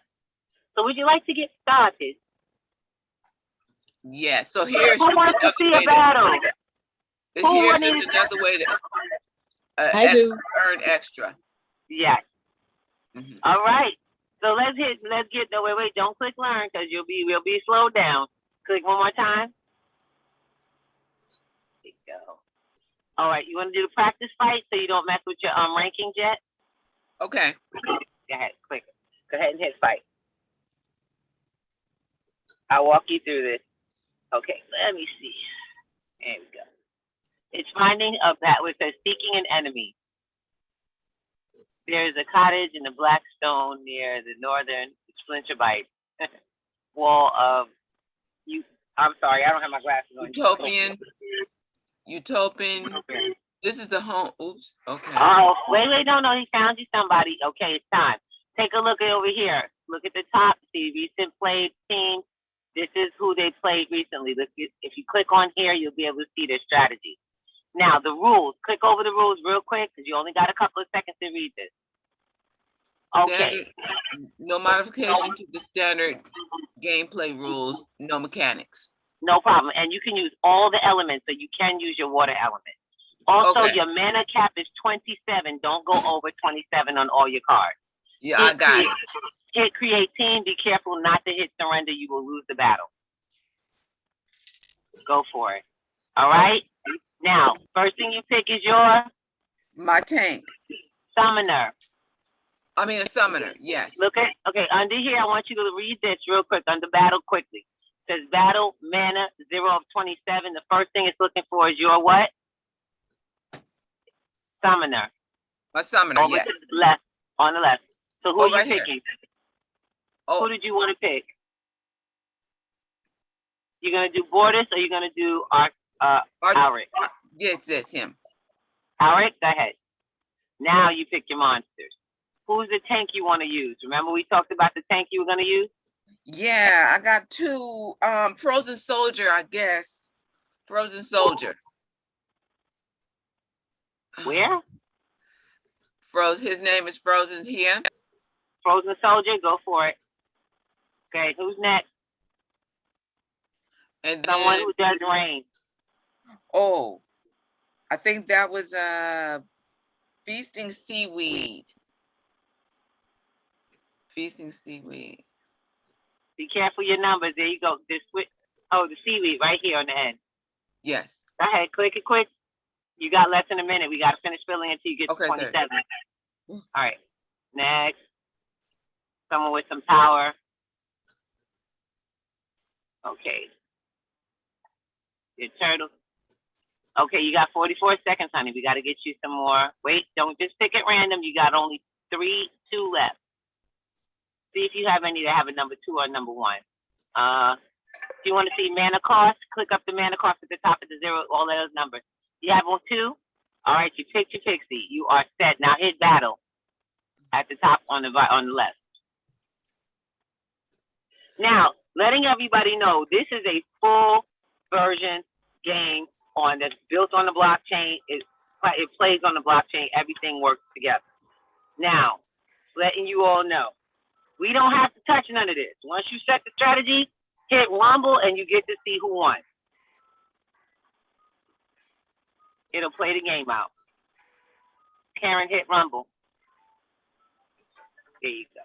So would you like to get started? Yes. So here's Who wants to see a battle? Here's just another way to earn extra. Yes. Mm-hmm. All right. So let's get no wait, don't click learn because we'll be slowed down. Click one more time. There you go. All right, you want to do the practice fight so you don't mess with your rankings yet? Okay. Go ahead, click it. Go ahead and hit fight. I'll walk you through this. Okay, let me see. There we go. It's finding a battle. It says seeking an enemy. There's a cottage in the Blackstone near the northern Splinterbite wall of you. I'm sorry, I don't have my glasses on. Utopian. This is the home. Oops. Okay. Oh, wait, no, he found you somebody. Okay, it's time. Take a look over here. Look at the top. See recent played teams. This is who they played recently. If you click on here, you'll be able to see their strategy. Now, the rules. Click over the rules real quick because you only got a couple of seconds to read this. Okay. No modification to the standard gameplay rules. No mechanics. No problem. And you can use all the elements, so you can use your water element. Also, your mana cap is 27. Don't go over 27 on all your cards. Yeah, I got it. Hit create team. Be careful not to hit surrender. You will lose the battle. Go for it. All right. Now, first thing you pick is your my tank. summoner. I mean, a summoner, yes. Look at, okay, under here, I want you to read this real quick, under battle quickly. It says battle, mana, 0 of 27. The first thing it's looking for is your what? Summoner. A summoner, Over yes. to the left, on the left. So who Oh, are you right here. picking? Oh, Who did you want to pick? You're going to do Bordis or you're going to do Alric? yes, him. Alric, go ahead. Now you pick your monsters. Who's the tank you want to use? Remember we talked about the tank you were going to use? Yeah, I got 2. Frozen Soldier, I guess. Frozen Soldier. Where? His name is Frozen here. Frozen Soldier, go for it. Okay, who's next? And Someone then, who does rain. oh, I think that was Feasting Seaweed. Feasting Seaweed. Be careful your numbers. There you go. The seaweed right here on the end. Yes. Go ahead, click it quick. You got less than a minute. We got to finish filling until you get Okay, to 27. sir. All right. Next. Someone with some power. Okay. Your turtle. Okay, you got 44 seconds, honey. We got to get you some more. Wait, don't just pick at random. You got only 2 left. See if you have any that have a number 2 or number 1. If you want to see mana cost, click up the mana cost at the top of the 0, all those numbers. You have on 2? All right, you picked your pixie. You are set. Now hit battle at the top on the left. Now, letting everybody know, this is a full version game that's built on the blockchain. It plays on the blockchain. Everything works together. Now, letting you all know, we don't have to touch none of this. Once you set the strategy, hit rumble and you get to see who won. It'll play the game out. Karen, hit rumble. There you go.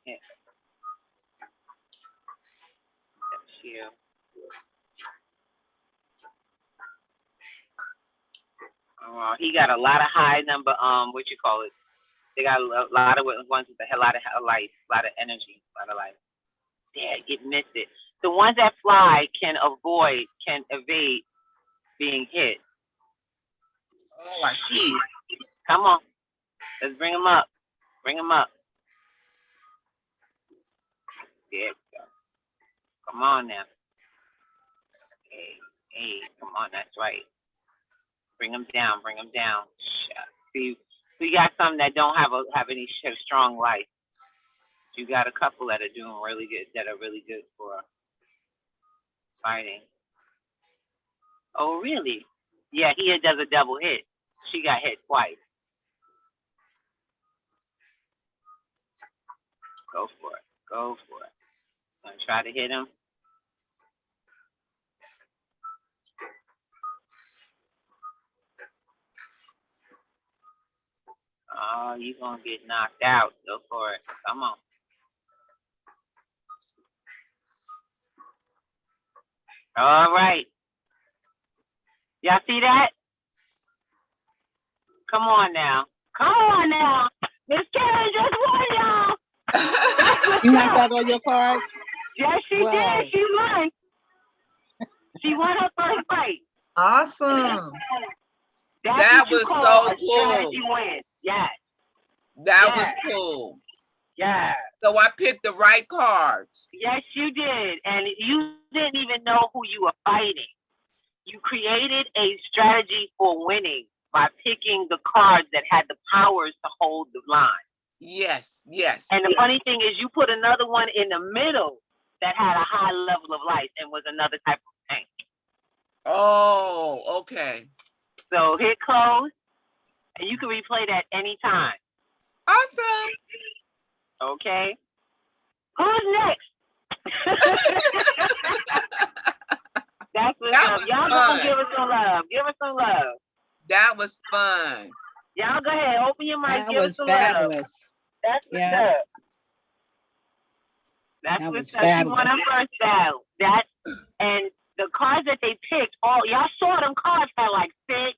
Yeah. That's you. He got a lot of high number, what you call it? They got a lot of ones with a lot of life, a lot of energy, a lot of life. Yeah, it missed it. The ones that fly can evade being hit. Oh, I see. Come on. Let's bring them up. Bring them up. There we go. Come on now. Hey, come on, that's right. Bring them down, bring them down. See, we got some that don't have any strong life. You got a couple that are doing really good, that are really good for fighting. Oh, really? Yeah, he does a double hit. She got hit twice. Go for it. Go for it. Gonna try to hit him. Oh, you gonna get knocked out. Go for it. Come on. All right. Y'all see that? Come on now. Come on now. Miss Karen just won, y'all. You knocked out all your cards? Yes, she did. She won. She won her first fight. Awesome. That was so cool. Win. Yes. That was cool. Yeah. So I picked the right cards. Yes, you did. And you didn't even know who you were fighting. You created a strategy for winning by picking the cards that had the powers to hold the line. Yes, yes. And the funny thing is you put another one in the middle that had a high level of life and was another type of tank. Oh, okay. So hit close, and you can replay that anytime. Awesome. Okay. Who's next? That's what's up. Y'all gonna give us some love. Give Give us some love. That was fun. Y'all go ahead. Open your mic. That Give us was some love. fabulous. That's what's Yeah. up. That's That what's was up. She won her fabulous. first battle. That and the cards that they picked, all y'all saw them cards had like 6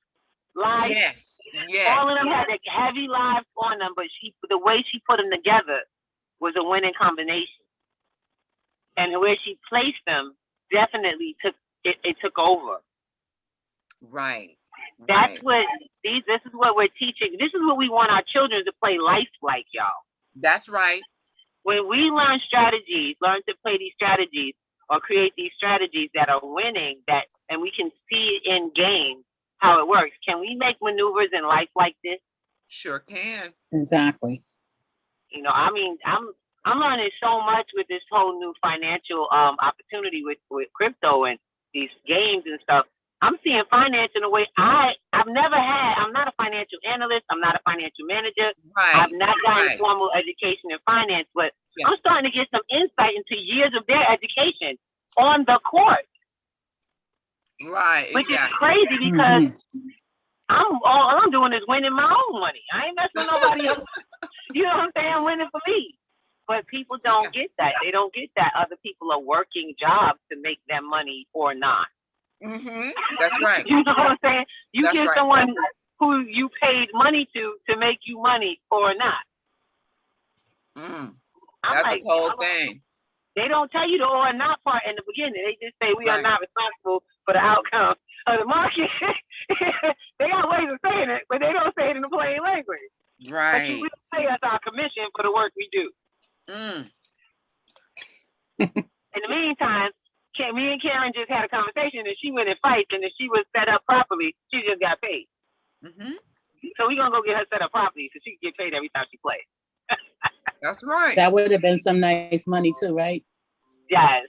lives. Yes, All yes. of them had the heavy lives on them, but the way she put them together was a winning combination. And the way she placed them definitely took over. Right. That's Right. what this is what we're teaching. This is what we want our children to play life like, y'all. That's right. When we learn to play these strategies or create these strategies that are winning, and we can see in game how it works. Can we make maneuvers in life like this? Sure can. Exactly. You know, I mean, I'm learning so much with this whole new financial opportunity with crypto and these games and stuff. I'm seeing finance in a way I've never had. I'm not a financial analyst. I'm not a financial manager. Right. I've not gotten right. formal education in finance, but Yeah. I'm starting to get some insight into years of their education on the court, Right. which is Exactly. crazy because all I'm doing is winning my own money. I ain't messing with nobody else. You know what I'm saying? I'm winning for me. But people don't get that. They don't get that other people are working jobs to make them money or not. Mm-hmm. That's right. You know what I'm saying? You That's get right. someone who you paid money to make you money or not. That's a cold thing. They don't tell you the or not part in the beginning. They just say we are Right. not responsible for the outcome of the market. They got ways of saying it, but they don't say it in the plain language. But you Right. will pay us our commission for the work we do. In the meantime, me and Karen just had a conversation, and she went in fights, and if she was set up properly, she just got paid. Mm-hmm. So we're gonna go get her set up properly so she can get paid every time she plays. That's right. That would have been some nice money too, right? Yes.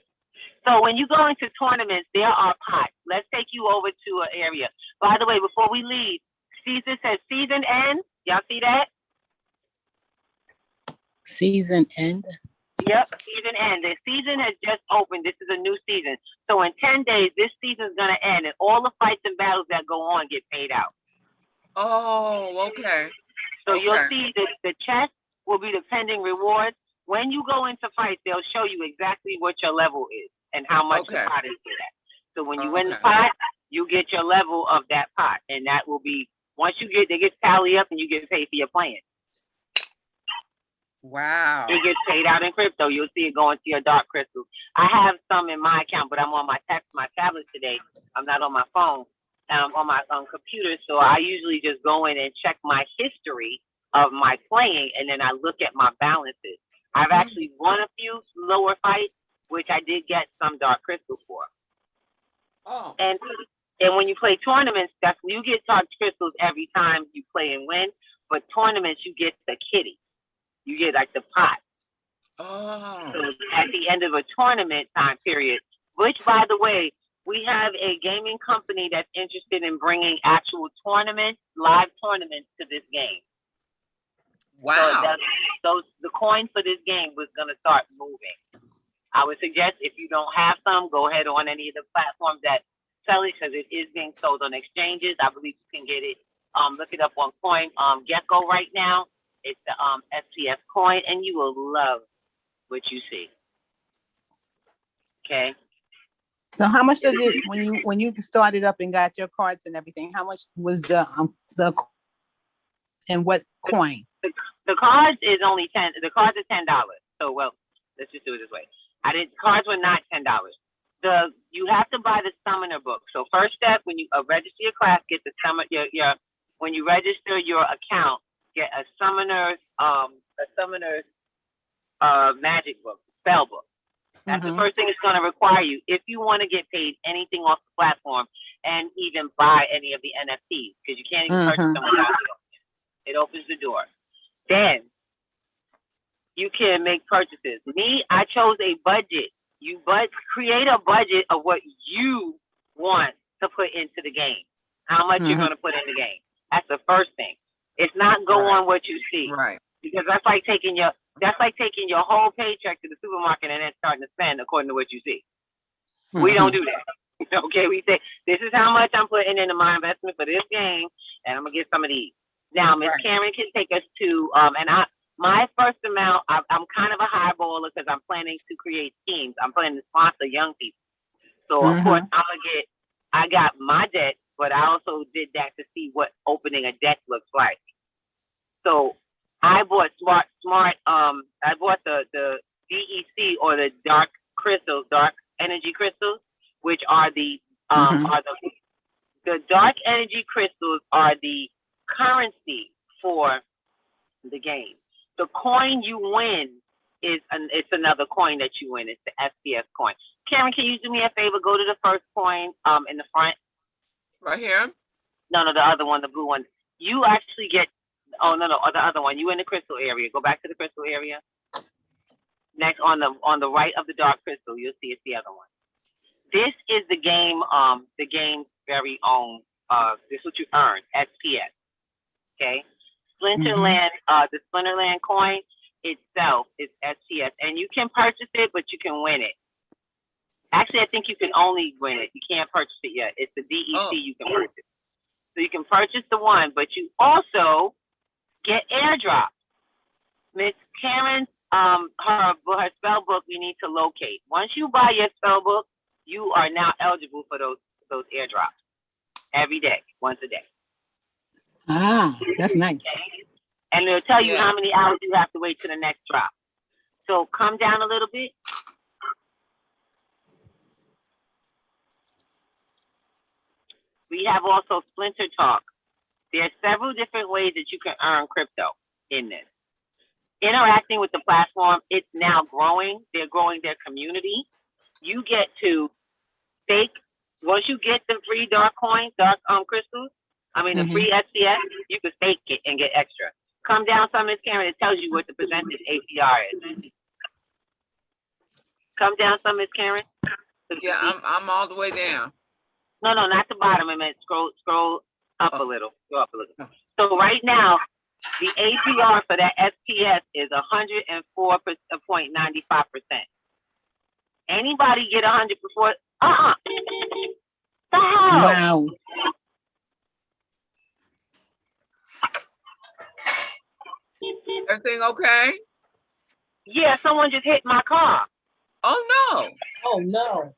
So when you go into tournaments, there are pots. Let's take you over to an area. By the way, before we leave, Caesar says season end. Y'all see that? Season end. Yep, season end. The season has just opened. This is a new season. So in 10 days, this season's going to end, and all the fights and battles that go on get paid out. Oh, okay. So Okay. you'll see the chest will be the pending rewards. When you go into fights, they'll show you exactly what your level is and how much the pot is for that. So when you win the pot, you get your level of that pot, and that will be once they get tally up and you get paid for your playing. Wow. It gets paid out in crypto. You'll see it going to your dark crystals. I have some in my account, but I'm on my tablet today. I'm not on my phone. On my computer. So I usually just go in and check my history of my playing, and then I look at my balances. I've actually won a few lower fights, which I did get some dark crystals for. Oh. And when you play tournaments, you get dark crystals every time you play and win. But tournaments, you get the kitty. You get like the pot. Oh. So at the end of a tournament time period, which by the way, we have a gaming company that's interested in bringing actual tournaments, live tournaments to this game. Wow. So the coin for this game was going to start moving. I would suggest if you don't have some, go ahead on any of the platforms that sell it because it is being sold on exchanges. I believe you can get it. Look it up on Coin Gecko right now. It's the SPS coin, and you will love what you see. Okay. So how much does it when you started up and got your cards and everything? How much was the and what coin? The cards is only $10. The cards are $10. So let's just do it this way. Cards were not $10. You have to buy the summoner book. So first step when you register your class, get the when you register your account, get a summoner's magic book, spell book. That's the first thing it's going to require you if you want to get paid anything off the platform and even buy any of the NFTs because you can't even purchase them without it. It opens the door. Then you can make purchases. I chose a budget. Create a budget of what you want to put into the game. How much you're going to put in the game. That's the first thing. It's not go on what you see. Right. Because that's like taking your whole paycheck to the supermarket and then starting to spend according to what you see. We don't do that. Okay, we say this is how much I'm putting into my investment for this game, and I'm gonna get some of these. Now, Miss Right. Karen can take us to my first amount. I'm kind of a highballer because I'm planning to create teams. I'm planning to sponsor young people. So of course I got my deck, but I also did that to see what opening a deck looks like. So I bought I bought the DEC, or the dark energy crystals, which are the dark energy crystals are the currency for the game. The coin you win it's another coin that you win. It's the SPS coin. Karen, can you do me a favor? Go to the first coin in the front. Right here. No, the other one, the blue one. You actually get. Oh no, the other one. You in the crystal area. Go back to the crystal area. Next on the right of the dark crystal, you'll see it's the other one. This is the game's very own. This is what you earn, SPS. Okay. Splinterland, the Splinterland coin itself is SPS, and you can purchase it, but you can win it. Actually, I think you can only win it. You can't purchase it yet. It's the DEC you can purchase. So you can purchase the one, but you also get airdrop. Miss Karen's her spell book we need to locate. Once you buy your spell book, you are now eligible for those airdrops every day, once a day. Ah, that's nice. And it'll tell you how many hours you have to wait to the next drop. So come down a little bit. We have also Splinter Talk. There are several different ways that you can earn crypto in this. Interacting with the platform, it's now growing. They're growing their community. You get to stake. Once you get the free dark coins, crystals, the free SPS, you can stake it and get extra. Come down some, Miss Karen, it tells you what the percentage APR is. Come down some, Miss Karen. Yeah, I'm all the way down. No, not the bottom. I meant scroll up a little. Go up a little. So right now, the APR for that SPS is 104.95%. Anybody get 100 before? Wow. Everything okay? Yeah, someone just hit my car. Oh no. Oh, no.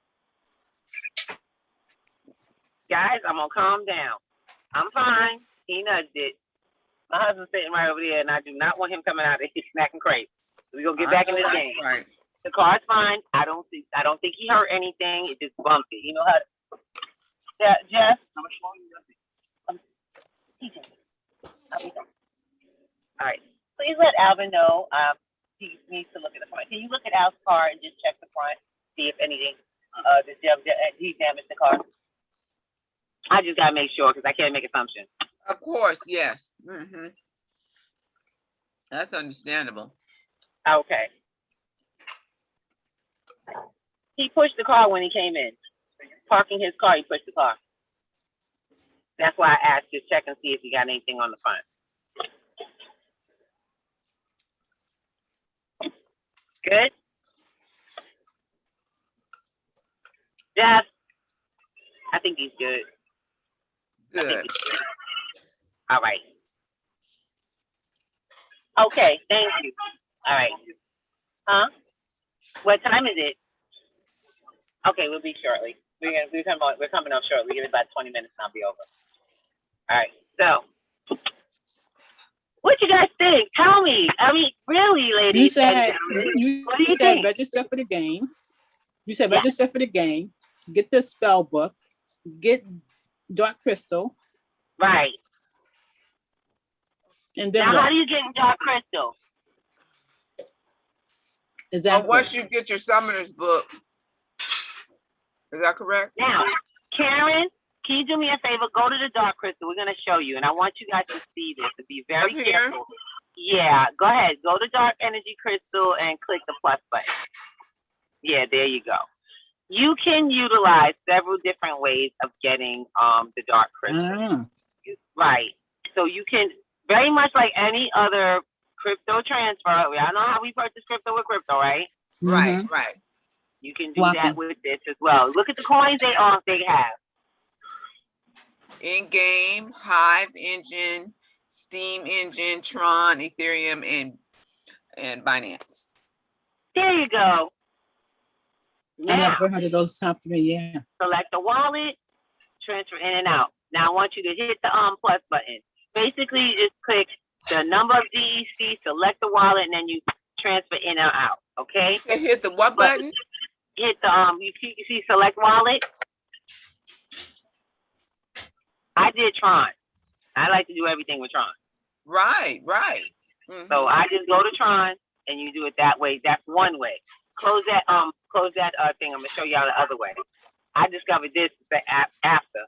Guys, I'm gonna calm down. I'm fine. He nudged it. My husband's sitting right over there, and I do not want him coming out of his smacking crate. So we gonna get back in this game. Right. The car's fine. I don't think he hurt anything. It just bumped it. You know how? Yeah, Jeff. All right. Please let Alvin know. He needs to look at the front. Can you look at Al's car and just check the front, see if anything he damaged the car? I just gotta make sure because I can't make assumptions. Of course, yes. That's understandable. Okay. He pushed the car when he came in. Parking his car, he pushed the car. That's why I asked, just check and see if you got anything on the front. Good? Jeff? I think he's good. Good. All right. Okay, thank you. All right. Huh? What time is it? Okay, we'll be shortly. We're coming up shortly. Give it about 20 minutes and I'll be over. All right. So, what you guys think? Tell me. I mean, really, ladies. You said what do you think? register for the game. You said register for the game. Get the spell book. Get Dark Crystal. Right. And then now, what? how do you get Dark Crystal? Exactly. Once you get your summoner's book, is that correct? Now, Karen, can you do me a favor? Go to the Dark Crystal. We're going to show you. And I want you guys to see this, to be very Up careful. Yeah, go ahead. Go to Dark Energy Crystal and click the plus button. Yeah, there you go. You can utilize several different ways of getting the Dark Crystal. Right. So you can, very much like any other crypto transfer, I know how we purchase crypto with crypto, right? Right. You can do Swapping. that with this as well. Look at the coins they have. In-game, Hive Engine, Steam Engine, Tron, Ethereum, and Binance. There you go. I Now, never heard of those top three, yeah. select the wallet, transfer in and out. Now I want you to hit the plus button. Basically, you just click the number of DEC, select the wallet, and then you transfer in or out. Okay? You hit the what button? Hit the you see select wallet. I did Tron. I like to do everything with Tron. Right. Mhm. So I just go to Tron and you do it that way. That's one way. Close that thing. I'm gonna show y'all the other way. I discovered this after.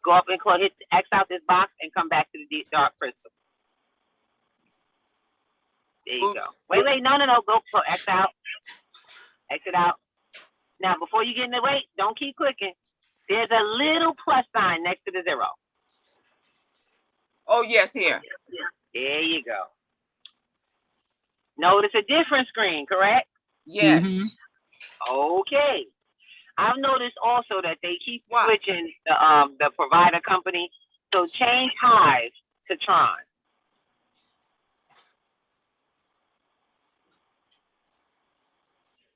Go up and hit X out this box and come back to the deep dark crystal. There you go. Wait, no. Go X out. Exit out. Now before you get in the way, don't keep clicking. There's a little plus sign next to the 0. Oh yes, here. There you go. Notice a different screen, correct? Yes. Mhm. Okay. I've noticed also that they keep Wow. switching the provider company. So change Hive to Tron.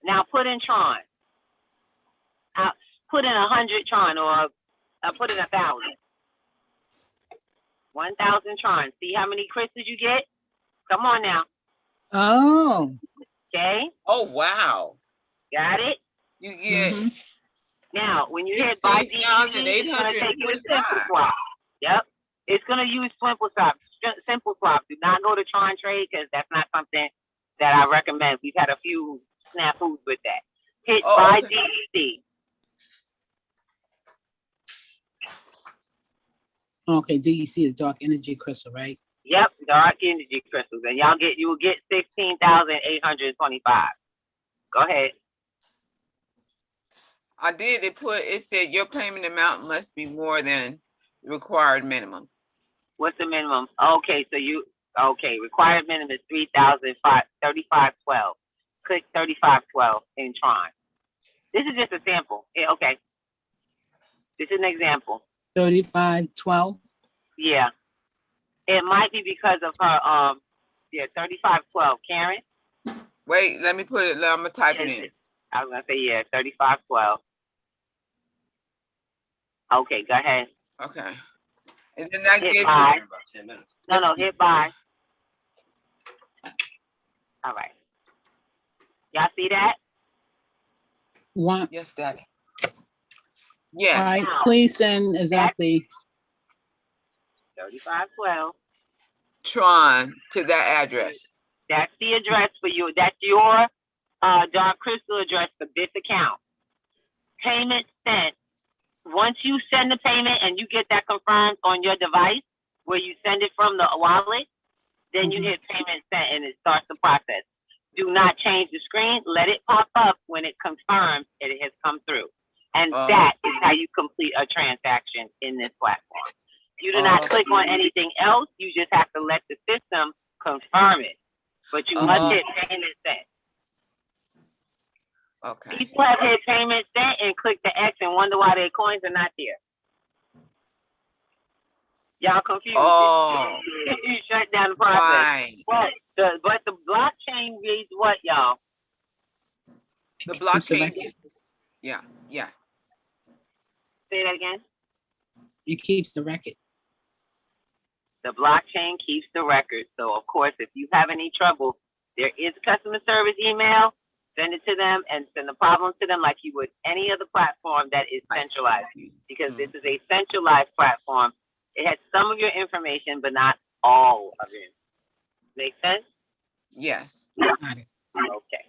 Now put in Tron. Put in 100 Tron or put in 1,000. 1,000 Tron. See how many crystals you get? Come on now. Oh. Okay. Oh wow. Got it? You get Mhm. Now, when you hit buy DEC, it's going to take you to Simple Swap. Yep. It's going to use Simple Swap. Simple Swap. Do not go to Tron Trade because that's not something that I recommend. We've had a few snafus with that. Hit buy DEC. Okay, DEC is dark energy crystal, right? Yep, dark energy crystals. And you will get 16,825. Go ahead. I did. It said your payment amount must be more than the required minimum. What's the minimum? Okay, required minimum is 3512. Click 3512 in Tron. This is just a sample. Yeah, okay. This is an example. 3512. Yeah. It might be because of her 3512. Karen? Wait, let me put it. I'm gonna type it in. I was gonna say 3512. Okay, go ahead. Okay. And then that gives Hit you buy. About 10 minutes. No, hit buy. All right. Y'all see that? One. yes, Daddy. All Yes. right, please send exactly. 3512. Tron to that address. That's the address for you. That's your dark crystal address for this account. Payment sent. Once you send the payment and you get that confirmed on your device where you send it from the wallet, then you hit payment sent and it starts the process. Do not change the screen. Let it pop up when it confirms it has come through. And that is how you complete a transaction in this platform. You do not click on anything else. You just have to let the system confirm it. But you must hit payment sent. Okay. People have hit payment sent and click the X and wonder why their coins are not there. Y'all confused. Oh. You shut down the process. Right. But the blockchain reads what, y'all? The blockchain. Yeah. Say that again. It keeps the record. The blockchain keeps the record. So, of course, if you have any trouble, there is customer service email. Send it to them and send the problem to them like you would any other platform that is centralized. Because this is a centralized platform. It has some of your information, but not all of it. Make sense? Yes. Got it. Okay.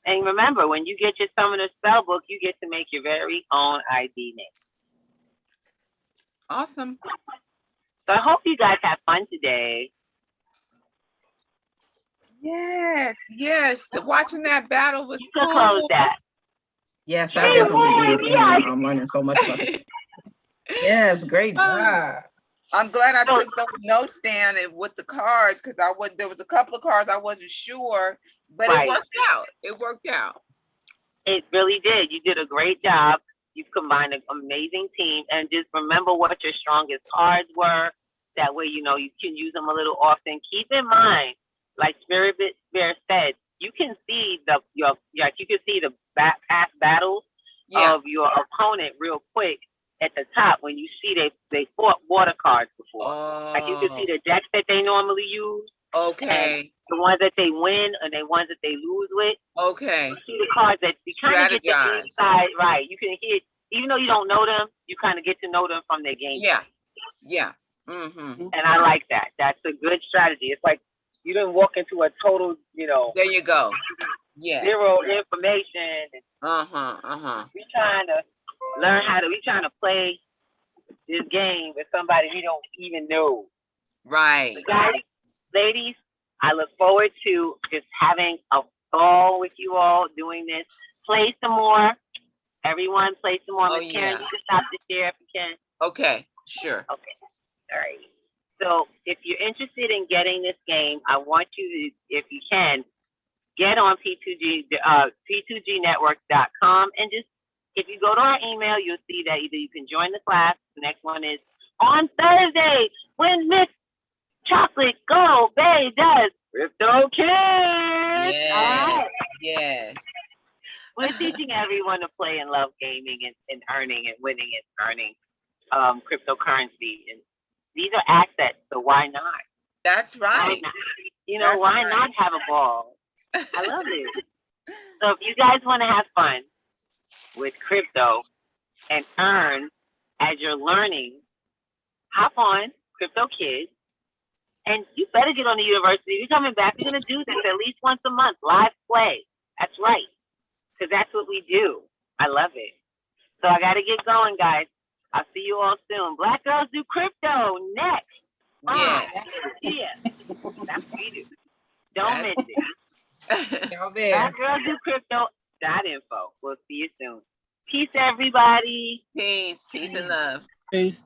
And remember, when you get your Summoner spell book, you get to make your very own ID name. Awesome. So I hope you guys have fun today. Yes. Watching that battle was You can close that. Yes, I definitely did. And I'm learning so much about it. Yes, great job. I'm glad I took those notes down and with the cards because there was a couple of cards I wasn't sure, but it worked out. It really did. You did a great job. You've combined an amazing team, and just remember what your strongest cards were. That way, you know, you can use them a little often. Keep in mind, like Spirit Bear said, you can see you can see the past battles Yeah. of your opponent real quick at the top when you see they fought water cards before. Like you can see the decks that they normally use. Okay. And the ones that they win and the ones that they lose with. Okay. You see the cards that you kind of get the Strategize. inside, right? You can hear, even though you don't know them, you kind of get to know them from their game. Yeah. Yeah. Mm-hmm. And I like that. That's a good strategy. It's like you didn't walk into a total, you know, There you go. Yes. zero information. Uh-huh. We trying to learn we trying to play this game with somebody we don't even know. Right. But guys, ladies, I look forward to just having a ball with you all doing this. Play some more. Everyone play some more. Oh, Miss Karen, yeah. you can stop the share if you can. Okay. Sure. Okay. All right. So if you're interested in getting this game, I want you to, if you can, get on P2G, P2Gnetwork.com, and just, if you go to our email, you'll see that either you can join the class. The next one is on Thursday when Miss Chocolate Go Bay does Crypto Kids. Yes. All right. Yes. We're teaching everyone to play and love gaming and earning and winning and earning cryptocurrency. And these are assets, so why not? That's Why right. not? You know, why not have a ball? I love it. So if you guys want to have fun with crypto and earn as you're learning, hop on Crypto Kids. And you better get on the university. We're coming back. We're going to do this at least once a month, live play. That's right. Because that's what we do. I love it. So I got to get going, guys. I'll see you all soon. Black Girls Do Crypto next. Yeah. That's what we do. Don't miss it. Y'all there. Black Girls Do Crypto.info. We'll see you soon. Peace, everybody. Peace and love. Peace.